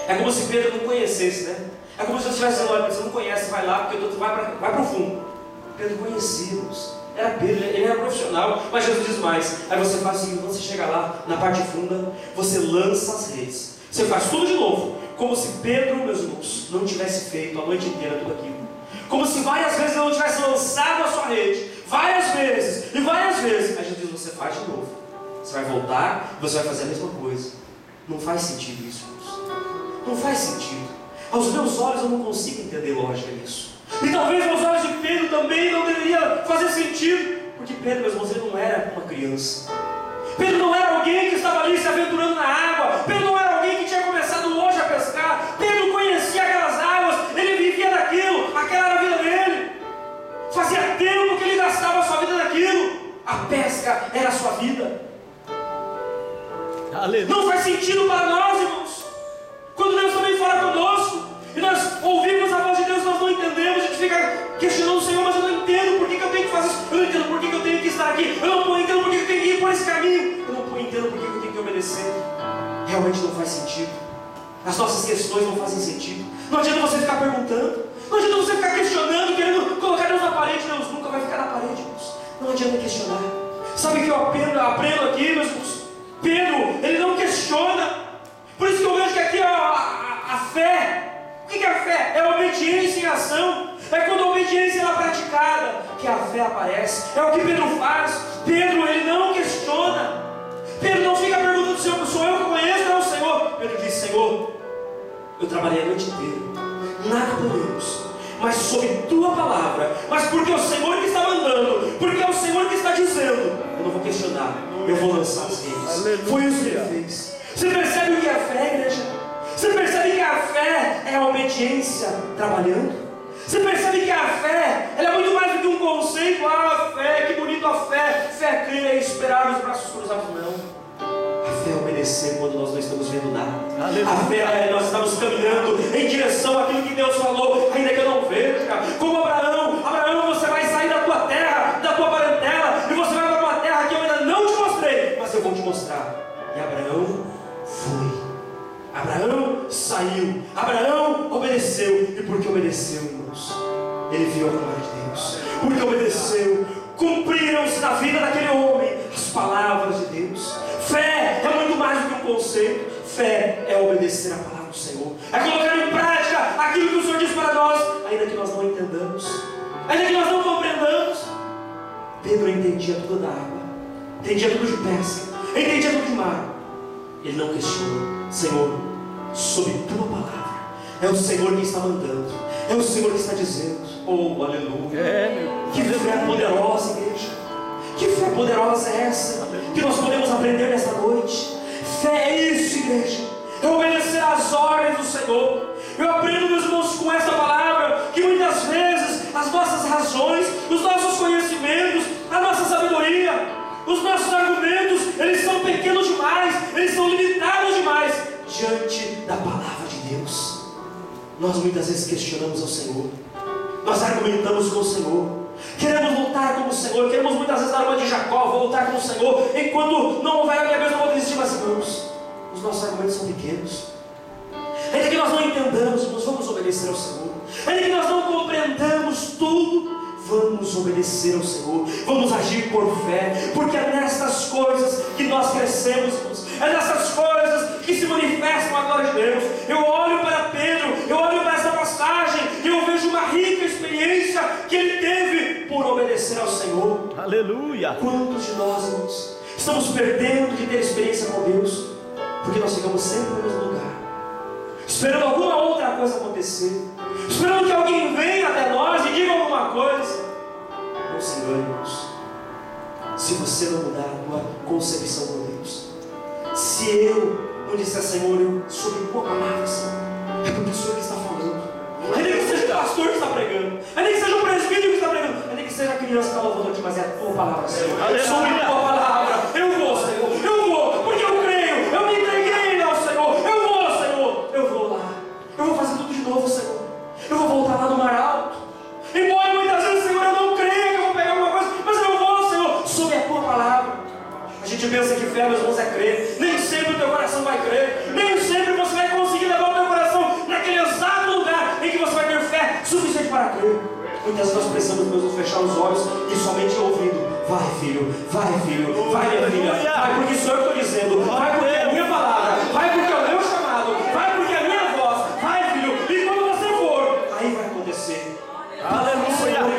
É como se Pedro não conhecesse, né? É como se você estivesse dizendo: olha, você não conhece, vai lá, porque vai para o fundo. Pedro conhecia, irmãos. Era Pedro, ele era profissional. Mas Jesus diz mais: aí você faz o seguinte, quando você chega lá, na parte funda, você lança as redes. Você faz tudo de novo, como se Pedro, meus irmãos, não tivesse feito a noite inteira tudo aquilo. Como se várias vezes ele não tivesse lançado a sua rede. Várias vezes, e várias vezes. Aí Jesus diz: você faz de novo. Você vai voltar e você vai fazer a mesma coisa. Não faz sentido isso, irmãos. Não faz sentido. Aos meus olhos eu não consigo entender lógica nisso. E talvez aos olhos de Pedro também não deveria fazer sentido. Porque Pedro, meus irmãos, ele não era uma criança. Pedro não era alguém que estava ali se aventurando na água. Pedro não era alguém que tinha começado hoje a pescar. Pedro conhecia aquelas águas. Ele vivia daquilo. Aquela era a vida dele. Fazia tempo que ele gastava a sua vida naquilo. A pesca era a sua vida. Aleluia. Não faz sentido para nós, irmãos. Quando Deus também fala conosco e nós ouvimos a voz de Deus, nós não entendemos. A gente fica questionando o Senhor: mas eu não entendo por que eu tenho que fazer isso. Eu não entendo por que eu tenho que estar aqui. Eu não entendo por que eu tenho que ir por esse caminho. Eu não entendo por que eu tenho que obedecer. Realmente não faz sentido. As nossas questões não fazem sentido. Não adianta você ficar perguntando. Não adianta você ficar questionando, querendo colocar Deus na parede. Deus nunca vai ficar na parede, irmãos. Não adianta questionar. Sabe o que eu aprendo aqui, meus irmãos? Pedro, ele não questiona. Por isso que eu vejo que aqui a fé. O que é a fé? É a obediência em ação. É quando a obediência é praticada que a fé aparece. É o que Pedro faz. Pedro, ele não questiona. Pedro não fica perguntando: Senhor, sou eu que conheço, não é o Senhor. Pedro diz: Senhor, eu trabalhei a noite inteira, nada podemos, mas sob tua palavra, mas porque é o Senhor que está mandando, porque é o Senhor que está dizendo, eu não vou questionar, eu vou lançar as redes. Foi isso que ele fez. Você percebe o que é a fé, igreja? Você percebe que a fé é a obediência trabalhando? Você percebe que a fé, ela é muito mais do que um conceito. A fé, que bonito a fé. Fé é crer, é esperar os braços cruzados. Não. A fé é obedecer quando nós não estamos vendo nada. A fé é nós estamos caminhando em direção àquilo que Deus falou, ainda que eu não veja. Como Abraão, você vai sair da tua terra, da tua parentela, e você vai para uma terra que eu ainda não te mostrei, mas eu vou te mostrar. E Abraão foi. Abraão saiu, Abraão obedeceu, e porque obedeceu, irmãos, ele viu a glória de Deus. Porque obedeceu, cumpriram-se na vida daquele homem as palavras de Deus. Fé é muito mais do que um conceito. Fé é obedecer a palavra do Senhor, é colocar em prática aquilo que o Senhor diz para nós, ainda que nós não entendamos, ainda que nós não compreendamos. Pedro entendia tudo da água, entendia tudo de pesca, entendia tudo de mar. Ele não questionou: Senhor, sob tua palavra. É o Senhor que está mandando, é o Senhor que está dizendo. Oh, aleluia. Que fé poderosa, igreja. Que fé poderosa é essa que nós podemos aprender nesta noite? Fé é isso, igreja, é obedecer às ordens do Senhor. Eu aprendo, meus irmãos, com esta palavra, que muitas vezes as nossas razões, os nossos conhecimentos, a nossa sabedoria, os nossos argumentos, eles são pequenos demais, eles são limitados demais diante da palavra de Deus. Nós muitas vezes questionamos ao Senhor, nós argumentamos com o Senhor, queremos lutar com o Senhor, queremos muitas vezes dar uma de Jacó, vou lutar com o Senhor, enquanto não houver a minha vez, não vou desistir. Mas, irmãos, os nossos argumentos são pequenos. Ainda que nós não entendamos, nós vamos obedecer ao Senhor. Ainda que nós não compreendamos tudo, vamos obedecer ao Senhor, vamos agir por fé, porque é nessas coisas que nós crescemos, irmãos. É nessas coisas que se manifestam a glória de Deus. Eu olho para Pedro, eu olho para essa passagem e eu vejo uma rica experiência que ele teve por obedecer ao Senhor. Aleluia. Quantos de nós, irmãos, estamos perdendo de ter experiência com Deus porque nós ficamos sempre no mesmo lugar, esperando alguma outra coisa acontecer, esperando que alguém venha até nós e diga alguma coisa? Não se engane, irmãos. Se você não mudar a tua concepção com Deus, se eu não disser, Senhor, eu soube tua palavra, Senhor, é porque o Senhor que está falando. Ainda que seja o pastor que está pregando, ainda que seja o presbítero que está pregando, ainda que seja a criança que está louvando aqui, mas é a tua palavra, Senhor. Soube tua palavra. Eu vou, Senhor, eu vou, porque eu creio, eu me entreguei ao Senhor. Eu vou, Senhor, eu vou lá, eu vou fazer tudo de novo, Senhor. Eu vou voltar lá no mar alto. Embora muitas vezes, Senhor, eu não creia que eu vou pegar alguma coisa, mas eu vou, Senhor, sob a tua palavra. A gente pensa que fé, meus irmãos, é crer. Nem sempre o teu coração vai crer. Nem sempre você vai conseguir levar o teu coração naquele exato lugar em que você vai ter fé suficiente para crer. Muitas vezes nós precisamos, meus irmãos, fechar os olhos e somente ouvindo. Vai, filho, vai, minha filha. Vai porque sou eu que estou dizendo. Vai porque é a minha palavra. Vai porque é o meu chamado. Vai porque é a minha voz. Vai, filho. E quando você for, aí vai acontecer. Aleluia.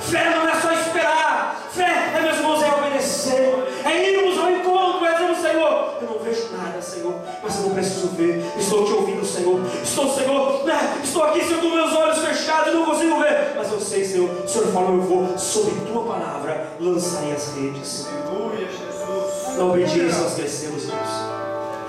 Fé não é só esperar. Fé, meus irmãos, é obedecer. É irmos ao encontro, é dizer, Senhor, eu não vejo nada, Senhor, mas eu não preciso ver. Estou te ouvindo, Senhor. Senhor, estou aqui, Senhor, com meus olhos fechados e não consigo ver. Mas eu sei, Senhor, o Senhor falou, eu vou, sob tua palavra, lançarei as redes. Aleluia, Jesus. Na obediência nós crescemos, irmãos.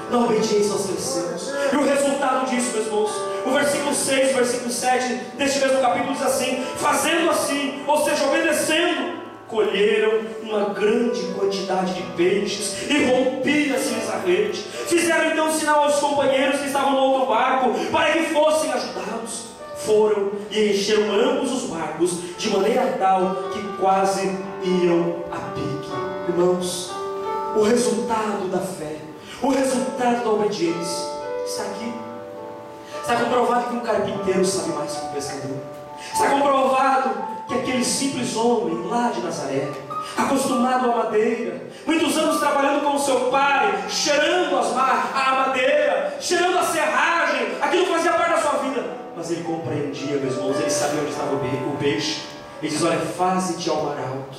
Na obediência nós crescemos. E o resultado disso, meus irmãos, o versículo 6, o versículo 7 deste mesmo capítulo diz assim: fazendo assim, ou seja, obedecendo, colheram uma grande quantidade de peixes e rompia-se-lhes a rede. Fizeram então sinal aos companheiros que estavam no outro barco para que fossem ajudados. Foram e encheram ambos os barcos de maneira tal que quase iam a pique. Irmãos, o resultado da fé, o resultado da obediência está aqui. Está comprovado que um carpinteiro sabe mais que um pescador. Está comprovado que aquele simples homem lá de Nazaré, acostumado à madeira, muitos anos trabalhando com o seu pai, cheirando a madeira, cheirando a serragem, aquilo fazia parte da sua vida. Mas ele compreendia, meus irmãos, ele sabia onde estava o peixe. Ele diz, olha, faze-te ao mar alto.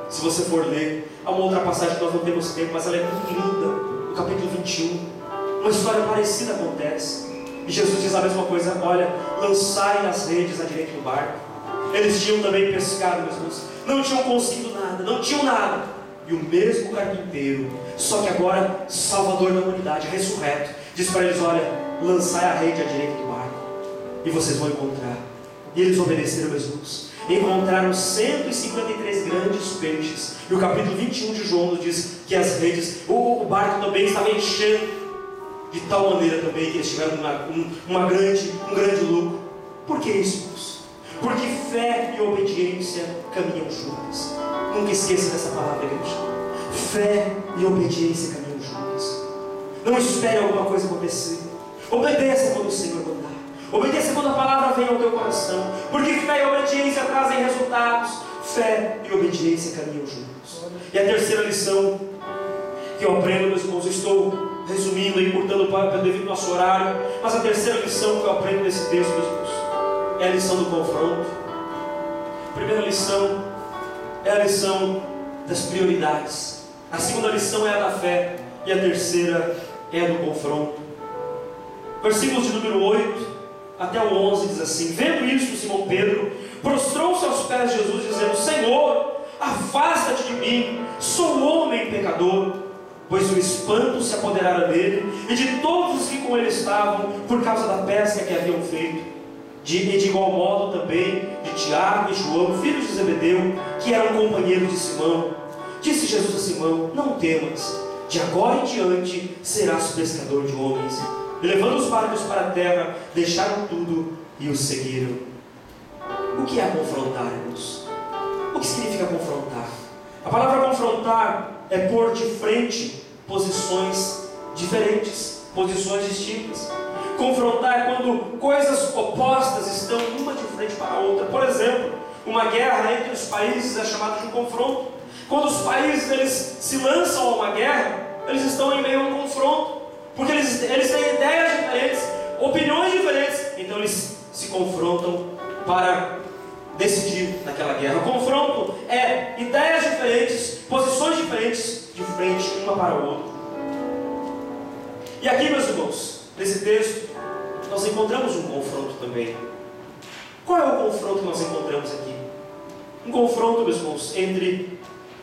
Se você for ler, há uma outra passagem que nós não temos tempo, mas ela é muito linda, no capítulo 21. Uma história parecida acontece. E Jesus diz a mesma coisa, olha, lançai as redes à direita do barco. Eles tinham também pescado, meus irmãos, não tinham conseguido nada, não tinham nada. E o mesmo carpinteiro, só que agora Salvador da humanidade, ressurreto, diz para eles, olha, lançai a rede à direita do barco e vocês vão encontrar. E eles obedeceram, meus irmãos. Encontraram 153 grandes peixes. E o capítulo 21 de João nos diz que as redes, o barco também estava enchendo, de tal maneira também que eles tiveram um grande lucro. Por que isso, irmãos? Porque fé e obediência caminham juntas. Nunca esqueça dessa palavra, igreja. Fé e obediência caminham juntas. Não espere alguma coisa acontecer. Obedeça quando o Senhor mandar. Obedeça quando a palavra vem ao teu coração. Porque fé e obediência trazem resultados. Fé e obediência caminham juntos. E a terceira lição que eu aprendo, meus irmãos, eu estou resumindo e encurtando devido ao nosso horário, mas a terceira lição que eu aprendo nesse texto, meus irmãos, é a lição do confronto. A primeira lição é a lição das prioridades. A segunda lição é a da fé. E a terceira é a do confronto. Versículos de número 8 até o 11 diz assim: vendo isso, Simão Pedro prostrou-se aos pés de Jesus, dizendo: Senhor, afasta-te de mim, sou homem pecador. Pois o espanto se apoderara dele e de todos os que com ele estavam, por causa da pesca que haviam feito. E de igual modo também de Tiago e João, filhos de Zebedeu, que eram companheiros de Simão. Disse Jesus a Simão: não temas, de agora em diante serás pescador de homens. E levando os barcos para a terra, deixaram tudo e os seguiram. O que é confrontar, irmãos? O que significa confrontar? A palavra confrontar é pôr de frente posições diferentes, posições distintas. Confrontar é quando coisas opostas estão uma de frente para a outra. Por exemplo, uma guerra entre os países é chamada de um confronto. Quando os países eles se lançam a uma guerra, eles estão em meio a um confronto, porque eles têm ideias diferentes, opiniões diferentes, então eles se confrontam para decidir naquela guerra. O confronto é ideias diferentes, posições diferentes, de frente uma para o outro. E aqui, meus irmãos, nesse texto, nós encontramos um confronto também. Qual é o confronto que nós encontramos aqui? Um confronto, meus irmãos, entre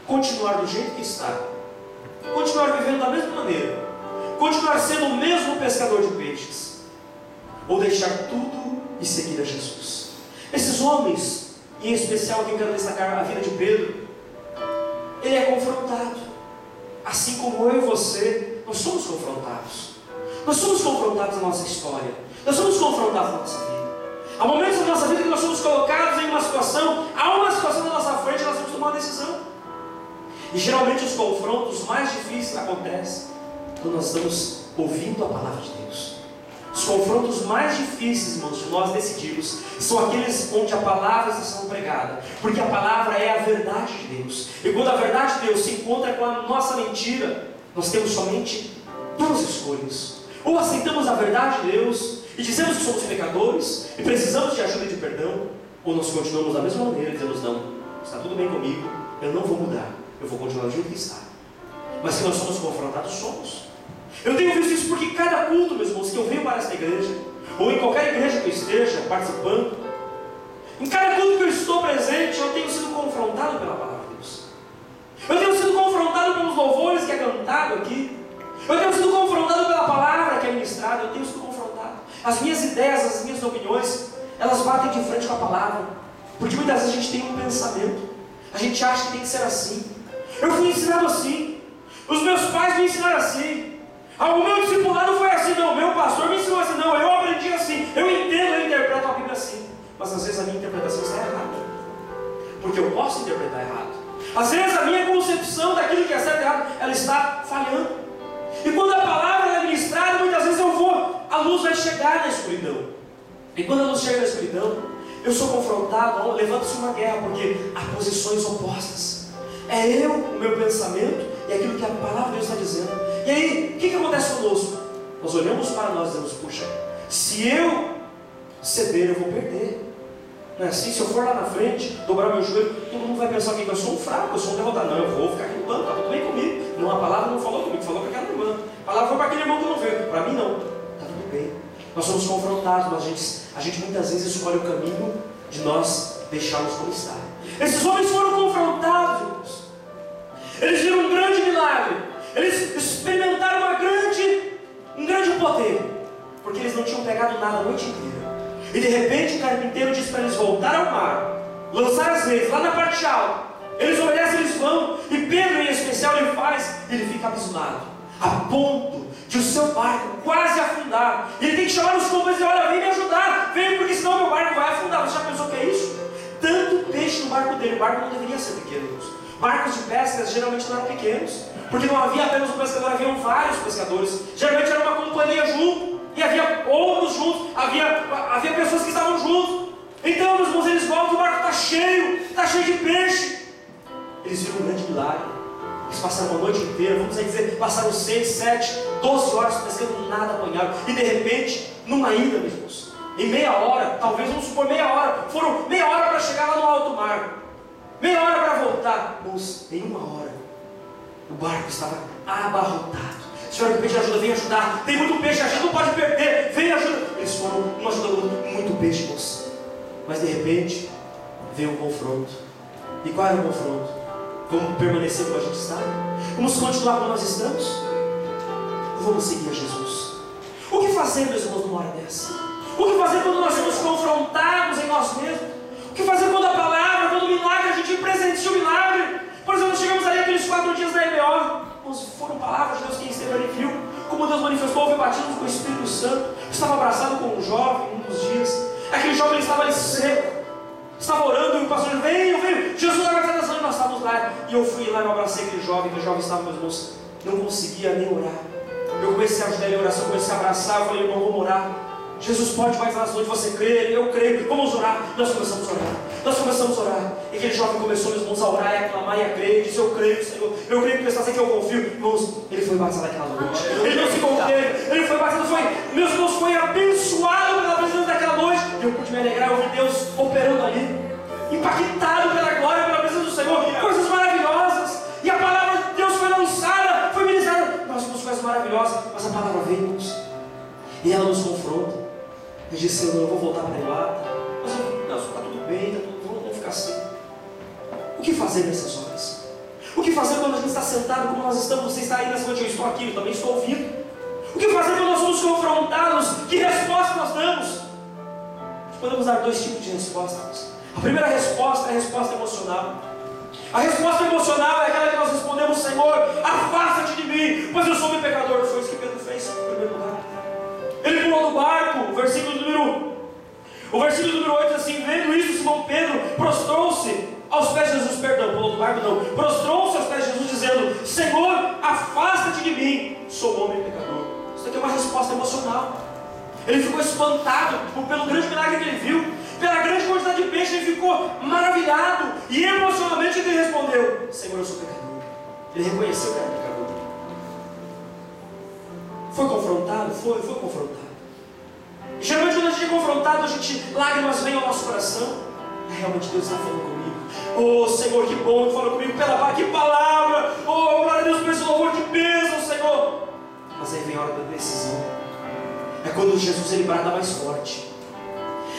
continuar do jeito que está, continuar vivendo da mesma maneira, continuar sendo o mesmo pescador de peixes, ou deixar tudo e seguir a Jesus. Esses homens, em especial aqui eu quero destacar a vida de Pedro, ele é confrontado. Assim como eu e você, nós somos confrontados. Nós somos confrontados na nossa história. Nós somos confrontados na nossa vida. Há momentos da nossa vida que nós somos colocados em uma situação, há uma situação na nossa frente e nós temos que tomar uma decisão. E geralmente os confrontos mais difíceis acontecem quando nós estamos ouvindo a palavra de Deus. Os confrontos mais difíceis, irmãos, de nós decidirmos, são aqueles onde a palavra está sendo pregada, porque a palavra é a verdade de Deus. E quando a verdade de Deus se encontra com a nossa mentira, nós temos somente duas escolhas: ou aceitamos a verdade de Deus e dizemos que somos pecadores e precisamos de ajuda e de perdão, ou nós continuamos da mesma maneira e dizemos: não, está tudo bem comigo, eu não vou mudar, eu vou continuar do jeito que está. Mas se nós somos confrontados, somos. Eu tenho visto isso porque cada culto, meus irmãos, que eu venho para esta igreja, ou em qualquer igreja que eu esteja participando, em cada culto que eu estou presente, eu tenho sido confrontado pela palavra de Deus. Eu tenho sido confrontado pelos louvores que é cantado aqui. Eu tenho sido confrontado pela palavra que é ministrada. Eu tenho sido confrontado. As minhas ideias, as minhas opiniões, elas batem de frente com a palavra. Porque muitas vezes a gente tem um pensamento, a gente acha que tem que ser assim. Eu fui ensinado assim, os meus pais me ensinaram assim, o meu discipulado foi assim, não, meu pastor me ensinou assim, não, eu aprendi assim, eu entendo, eu interpreto a Bíblia assim. Mas às vezes a minha interpretação está errada, porque eu posso interpretar errado. Às vezes a minha concepção daquilo que é certo e errado, ela está falhando. E quando a palavra é ministrada, muitas vezes a luz vai chegar na escuridão. E quando a luz chega na escuridão, eu sou confrontado, levanta-se uma guerra, porque há posições opostas. É eu, o meu pensamento, e aquilo que a palavra de Deus está dizendo. E aí, o que acontece conosco? Nós olhamos para nós e dizemos: puxa, se eu ceder, eu vou perder. Não é assim? Se eu for lá na frente, dobrar meu joelho, todo mundo vai pensar que eu sou um fraco, eu sou um derrotado. Não, eu vou ficar aqui no banco, está tudo bem comigo. Não, a palavra não falou comigo, falou com aquela irmã. A palavra foi para aquele irmão que não veio. Para mim não, está tudo bem. Nós somos confrontados, mas a gente muitas vezes escolhe o caminho de nós deixarmos como está. Esses homens foram confrontados, irmãos. Eles viram um grande milagre. Eles experimentaram um grande poder, porque eles não tinham pegado nada a noite inteira. E de repente o carpinteiro diz para eles voltar ao mar, lançar as redes lá na parte alta. Eles obedecem, eles vão. E Pedro em especial ele fica abismado, a ponto de o seu barco quase afundar. Ele tem que chamar os companheiros e dizer: olha, vem me ajudar, vem, porque senão meu barco vai afundar. Você já pensou o que é isso? Tanto peixe no barco dele. O barco não deveria ser pequeno. Barcos de pesca geralmente não eram pequenos, porque não havia apenas um pescador, haviam vários pescadores. Geralmente era uma companhia junto, e havia outros juntos, havia pessoas que estavam juntos. Então, meus irmãos, eles voltam, o barco está cheio de peixe. Eles viram um grande milagre. Eles passaram uma noite inteira, vamos dizer, passaram 6, 7, 12 horas pescando, nada apanharam. E de repente, numa ida, meus irmãos, em meia hora, talvez, vamos supor meia hora, foram meia hora para chegar lá no alto mar, meia hora para voltar. Irmãos, em uma hora, o barco estava abarrotado, Se tiver que pedir ajuda, vem ajudar. Tem muito peixe, a gente não pode perder. Vem ajuda. Eles foram, um ajudando o outro. Muito peixe, moça. Mas de repente, veio um confronto. E qual era o confronto? Vamos permanecer como a gente está? Vamos continuar como nós estamos? Ou vamos seguir a Jesus? O que fazer, meus irmãos, numa hora dessa? O que fazer quando nós somos confrontados em nós mesmos? O que fazer quando a palavra, quando o milagre, a gente presencia o milagre? Por exemplo, chegamos ali aqueles 4 dias da EBO. Foram palavras de Deus, quem esteve ali viu como Deus manifestou, houve batismo com o Espírito Santo. Eu estava abraçado com um jovem, um dos dias. Aquele jovem estava ali seco, estava orando, e o pastor disse: venha, Jesus vai batizar e nós estávamos lá. E eu fui lá e abracei aquele jovem estava, meus irmãos, não conseguia nem orar. Eu comecei a ajudar ele em oração, comecei a abraçar, eu falei: irmão, vamos orar. Jesus pode mais nessa noite, você crê? Eu creio, vamos orar. Nós começamos a orar. E aquele jovem começou, meus irmãos, a orar e a clamar e a crer. Disse: eu creio, Senhor, eu creio que está assim que eu confio. Irmãos, ele foi batizado naquela noite. Ele não se conteve, ele foi batizado, meus irmãos, foi abençoado pela presença daquela noite. E eu pude me alegrar, eu vi Deus operando ali, impactado pela glória, pela presença do Senhor, coisas maravilhosas. E a palavra de Deus foi lançada, foi ministrada. Nós vimos coisas maravilhosas, mas a palavra veio, irmãos, e ela nos confronta. Eu disse: Senhor, eu vou voltar para a Ilata. Mas não, está tudo bem, vamos ficar assim. O que fazer nessas horas? O que fazer quando a gente está sentado como nós estamos? Você está aí nessa noite, eu estou aqui, eu também estou ouvindo. O que fazer quando nós somos confrontados? Que resposta nós damos? Nós podemos dar 2 tipos de respostas. A primeira resposta é a resposta emocional. A resposta emocional é aquela que nós respondemos: Senhor, afasta-te de mim, pois eu sou um pecador. Foi isso que Pedro fez em primeiro lugar. Ele pulou do barco, o versículo número 8 diz assim: vendo isso, Simão Pedro prostrou-se aos pés de Jesus, pulou do barco não, prostrou-se aos pés de Jesus dizendo: Senhor, afasta-te de mim, sou um homem pecador. Isso aqui é uma resposta emocional. Ele ficou espantado pelo grande milagre que ele viu, pela grande quantidade de peixe, ele ficou maravilhado, e emocionalmente ele respondeu: Senhor, eu sou pecador. Ele reconheceu que era pecador. Foi confrontado? Foi confrontado. E geralmente quando a gente é confrontado, lágrimas vêm ao nosso coração. Realmente Deus está falando comigo. Oh Senhor, que bom que falou comigo pela palavra, que palavra. Oh, glória a Deus por esse louvor, que bênção, Senhor. Mas aí vem a hora da decisão. É quando Jesus ele brada mais forte.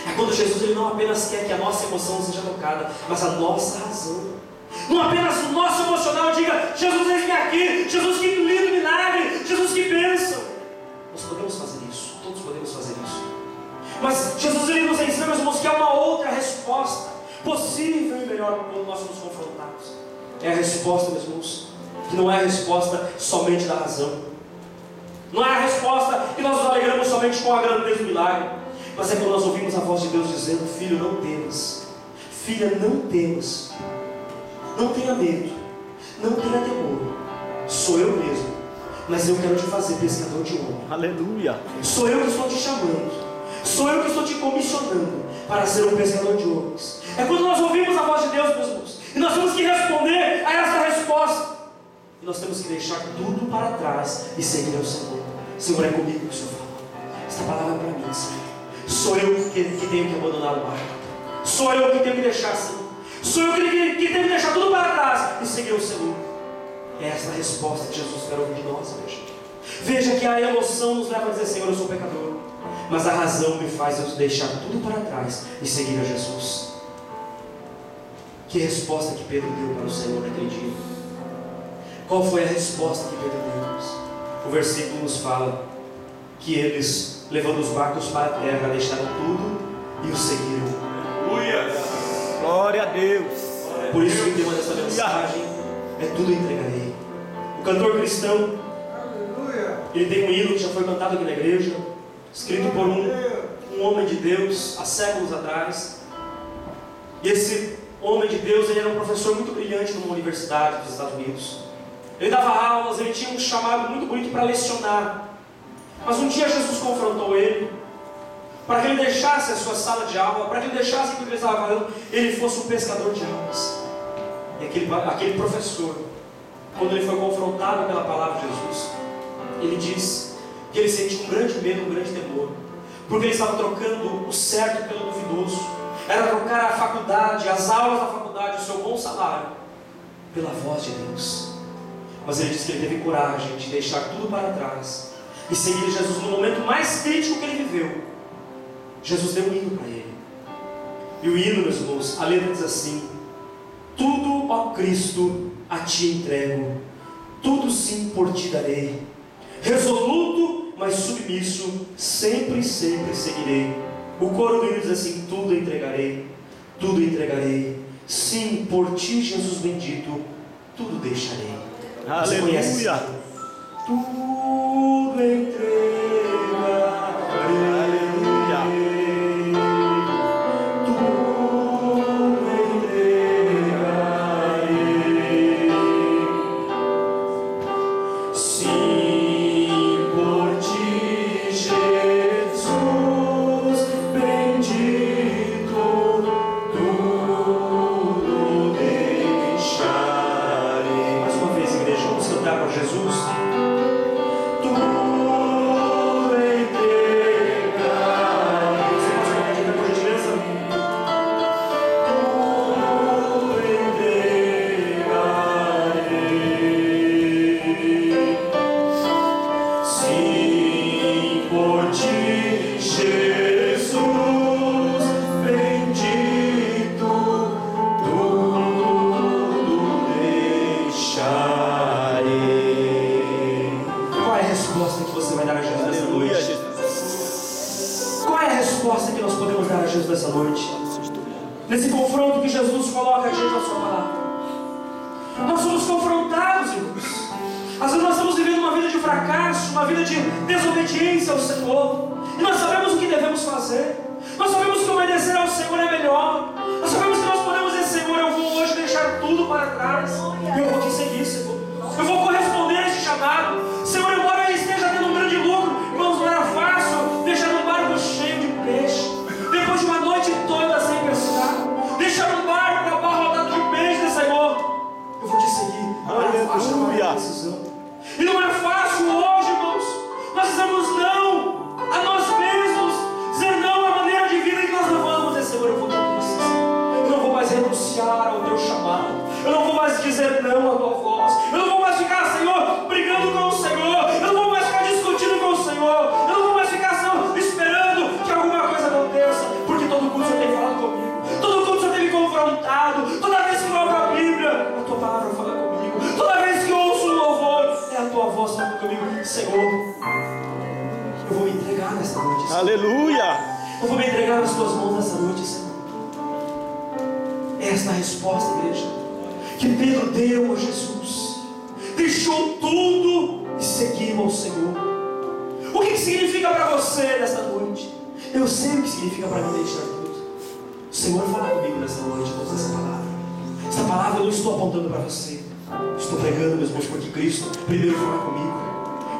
É quando Jesus ele não apenas quer que a nossa emoção seja tocada, mas a nossa razão. Não apenas o nosso emocional diga: Jesus, eis-me aqui, Jesus, que lindo milagre, Jesus, que bênção. Nós podemos fazer isso, todos podemos fazer isso. Mas Jesus ele nos ensina, meus irmãos, que há uma outra resposta possível e melhor quando nós somos confrontados. É a resposta, meus irmãos, que não é a resposta somente da razão. Não é a resposta que nós nos alegramos somente com a grandeza do milagre, mas é quando nós ouvimos a voz de Deus dizendo: filho, não temas, filha, não temas. Não tenha medo, não tenha temor. Sou eu mesmo, mas eu quero te fazer pescador de homem. Aleluia. Sou eu que estou te chamando, sou eu que estou te comissionando para ser um pescador de homens. É quando nós ouvimos a voz de Deus, meus irmãos, e nós temos que responder a essa resposta. E nós temos que deixar tudo para trás e seguir ao Senhor. Senhor, é comigo que o Senhor fala. Esta palavra é para mim, Senhor. Sou eu que tenho que abandonar o barco. Sou eu que tenho que deixar, Senhor. Sou eu que tenho que deixar tudo para trás e seguir o Senhor. É essa a resposta que Jesus quer ouvir de nós hoje. Veja que a emoção nos leva a dizer: Senhor, eu sou pecador. Mas a razão me faz eu deixar tudo para trás e seguir a Jesus. Que resposta que Pedro deu para o Senhor naquele dia? Qual foi a resposta que Pedro deu? O versículo nos fala que eles, levando os barcos para a terra, deixaram tudo e o seguiram. Aleluia! Glória a Deus. Por isso que o tema dessa mensagem é: tudo entregarei. O cantor cristão, ele tem um hino que já foi cantado aqui na igreja, escrito por um homem de Deus há séculos atrás. E esse homem de Deus, ele era um professor muito brilhante numa universidade dos Estados Unidos. Ele dava aulas, ele tinha um chamado muito bonito para lecionar. Mas um dia Jesus confrontou ele, para que ele deixasse a sua sala de aula, para que ele deixasse aquilo que ele estava fazendo, ele fosse um pescador de almas. E aquele professor, quando ele foi confrontado pela palavra de Jesus, ele diz que ele sentiu um grande medo, um grande temor, porque ele estava trocando o certo pelo duvidoso. Era trocar a faculdade, as aulas da faculdade, o seu bom salário, pela voz de Deus. Mas ele diz que ele teve coragem de deixar tudo para trás e seguir Jesus no momento mais crítico que ele viveu. Jesus deu um hino para ele. E o hino, meus irmãos, a letra diz assim: tudo, ó Cristo, a ti entrego, tudo sim por ti darei, resoluto, mas submisso, sempre, sempre seguirei. O coro do hino diz assim: tudo entregarei, sim, por ti, Jesus bendito, tudo deixarei. Você conhece? Aleluia. Tudo entregarei. Aleluia. Tudo entregarei. Sim, por ti, Jesus bendito, tudo deixarei. Mais uma vez, igreja, vamos cantar para Jesus. Tudo entregarei. Você pode repetir, por gentileza? Tudo entregarei. Sim, por ti, Jesus bendito, tudo deixarei. Qual é a resposta que você vai dar a Jesus nessa Aleluia, noite? Jesus. Qual é a resposta que nós podemos dar a Jesus nessa noite? Nesse confronto que Jesus coloca diante da sua palavra. Nós somos confrontados, irmãos. Às vezes nós estamos vivendo uma vida de fracasso, uma vida de desobediência ao Senhor. E nós sabemos o que devemos fazer. Nós sabemos que obedecer ao Senhor é melhor. Nós sabemos que nós podemos dizer: Senhor, eu vou hoje deixar tudo para trás. E eu vou te seguir, Senhor. Eu vou corresponder a esse chamado. Senhor, embora eu esteja tendo um grande lucro, irmãos, não era fácil deixar um barco cheio de peixe, depois de uma noite toda sem pescar, deixar um barco com a barra rodada de peixe, Senhor. Eu vou te seguir. Não era fácil tomar essa decisão. E não é fácil hoje, irmãos, nós dizemos não a nós mesmos, dizer não à maneira de vida que nós levamos. É: Senhor, eu vou te obedecer. Eu não vou mais renunciar ao teu chamado. Eu não vou mais dizer não à tua voz. Eu não vou mais ficar, Senhor, brigando com o Senhor. Eu não vou mais ficar discutindo com o Senhor. Eu não vou mais ficar, Senhor, esperando que alguma coisa aconteça. Porque todo culto o Senhor tem falado comigo. Todo culto o Senhor tem me confrontado. Toda vez que eu abro a Bíblia, a tua palavra fala comigo. Toda vez que eu ouço um louvor, é a tua voz falando comigo. Senhor, eu vou me entregar nesta noite, Senhor. Aleluia. Eu vou me entregar nas tuas mãos nessa noite, Senhor. Esta é a resposta, igreja, que Pedro deu a Jesus. Deixou tudo e seguiu ao Senhor. O que significa para você nesta noite? Eu sei o que significa para mim deixar tudo. O Senhor fala comigo nesta noite, com essa palavra. Essa palavra eu não estou apontando para você. Estou pregando, meus irmãos, porque Cristo primeiro fala comigo.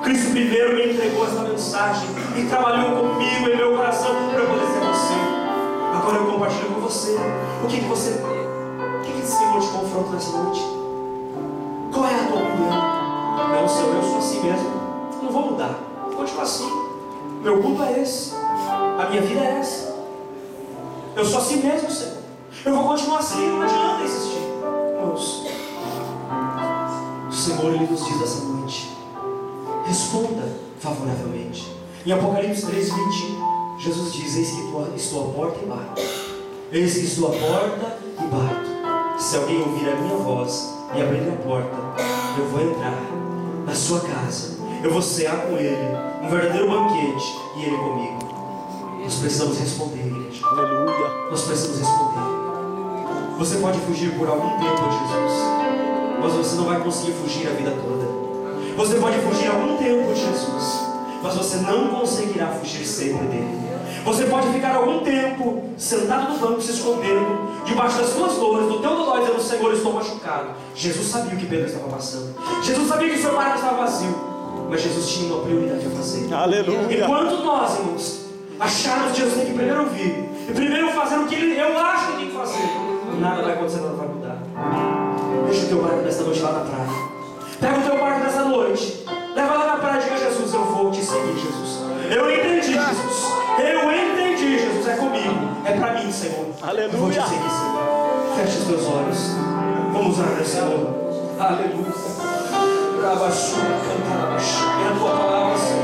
Cristo primeiro me entregou essa mensagem e trabalhou comigo em meu coração para eu poder ser você. Agora eu compartilho com você. O que você crê? O que esse Senhor te confronta nessa noite? Qual é a tua opinião? Não, Senhor, eu sou assim mesmo. Eu não vou mudar. Vou continuar assim. Meu culto é esse. A minha vida é essa. Eu sou assim mesmo, Senhor. Eu vou continuar assim. Não adianta insistir. Irmãos, o Senhor, Ele nos diz essa noite: responda favoravelmente. Em Apocalipse 3:20, Jesus diz: eis que estou à porta e bato. Eis que estou à porta e bato. Se alguém ouvir a minha voz e abrir a porta, eu vou entrar na sua casa. Eu vou cear com Ele, um verdadeiro banquete, e Ele comigo. Nós precisamos responder, igreja. Aleluia. Nós precisamos responder. Você pode fugir por algum tempo de Jesus, mas você não vai conseguir fugir a vida toda. Você pode fugir algum tempo de Jesus, mas você não conseguirá fugir sempre dele. Você pode ficar algum tempo sentado no banco, se escondendo debaixo das suas dores, do teu dolor, dizendo: Senhor, eu estou machucado. Jesus sabia o que Pedro estava passando. Jesus sabia que o seu barco estava vazio, mas Jesus tinha uma prioridade a fazer. Aleluia. Enquanto nós, irmãos, acharmos que Jesus tem que primeiro ouvir e primeiro fazer o que eu acho que tem que fazer, nada vai acontecer, nada vai mudar. Deixa o teu barco nesta noite lá na praia. Pega o teu barco nessa noite, leva lá na praia e diga: Jesus, eu vou te seguir, Jesus. Eu entendi, Jesus. Eu entendi, Jesus. É comigo, é para mim, Senhor. Aleluia. Eu vou te seguir, Senhor. Feche os teus olhos. Vamos orar, Senhor. Aleluia. Rabaxu, cantarabachá. É a tua palavra, Senhor.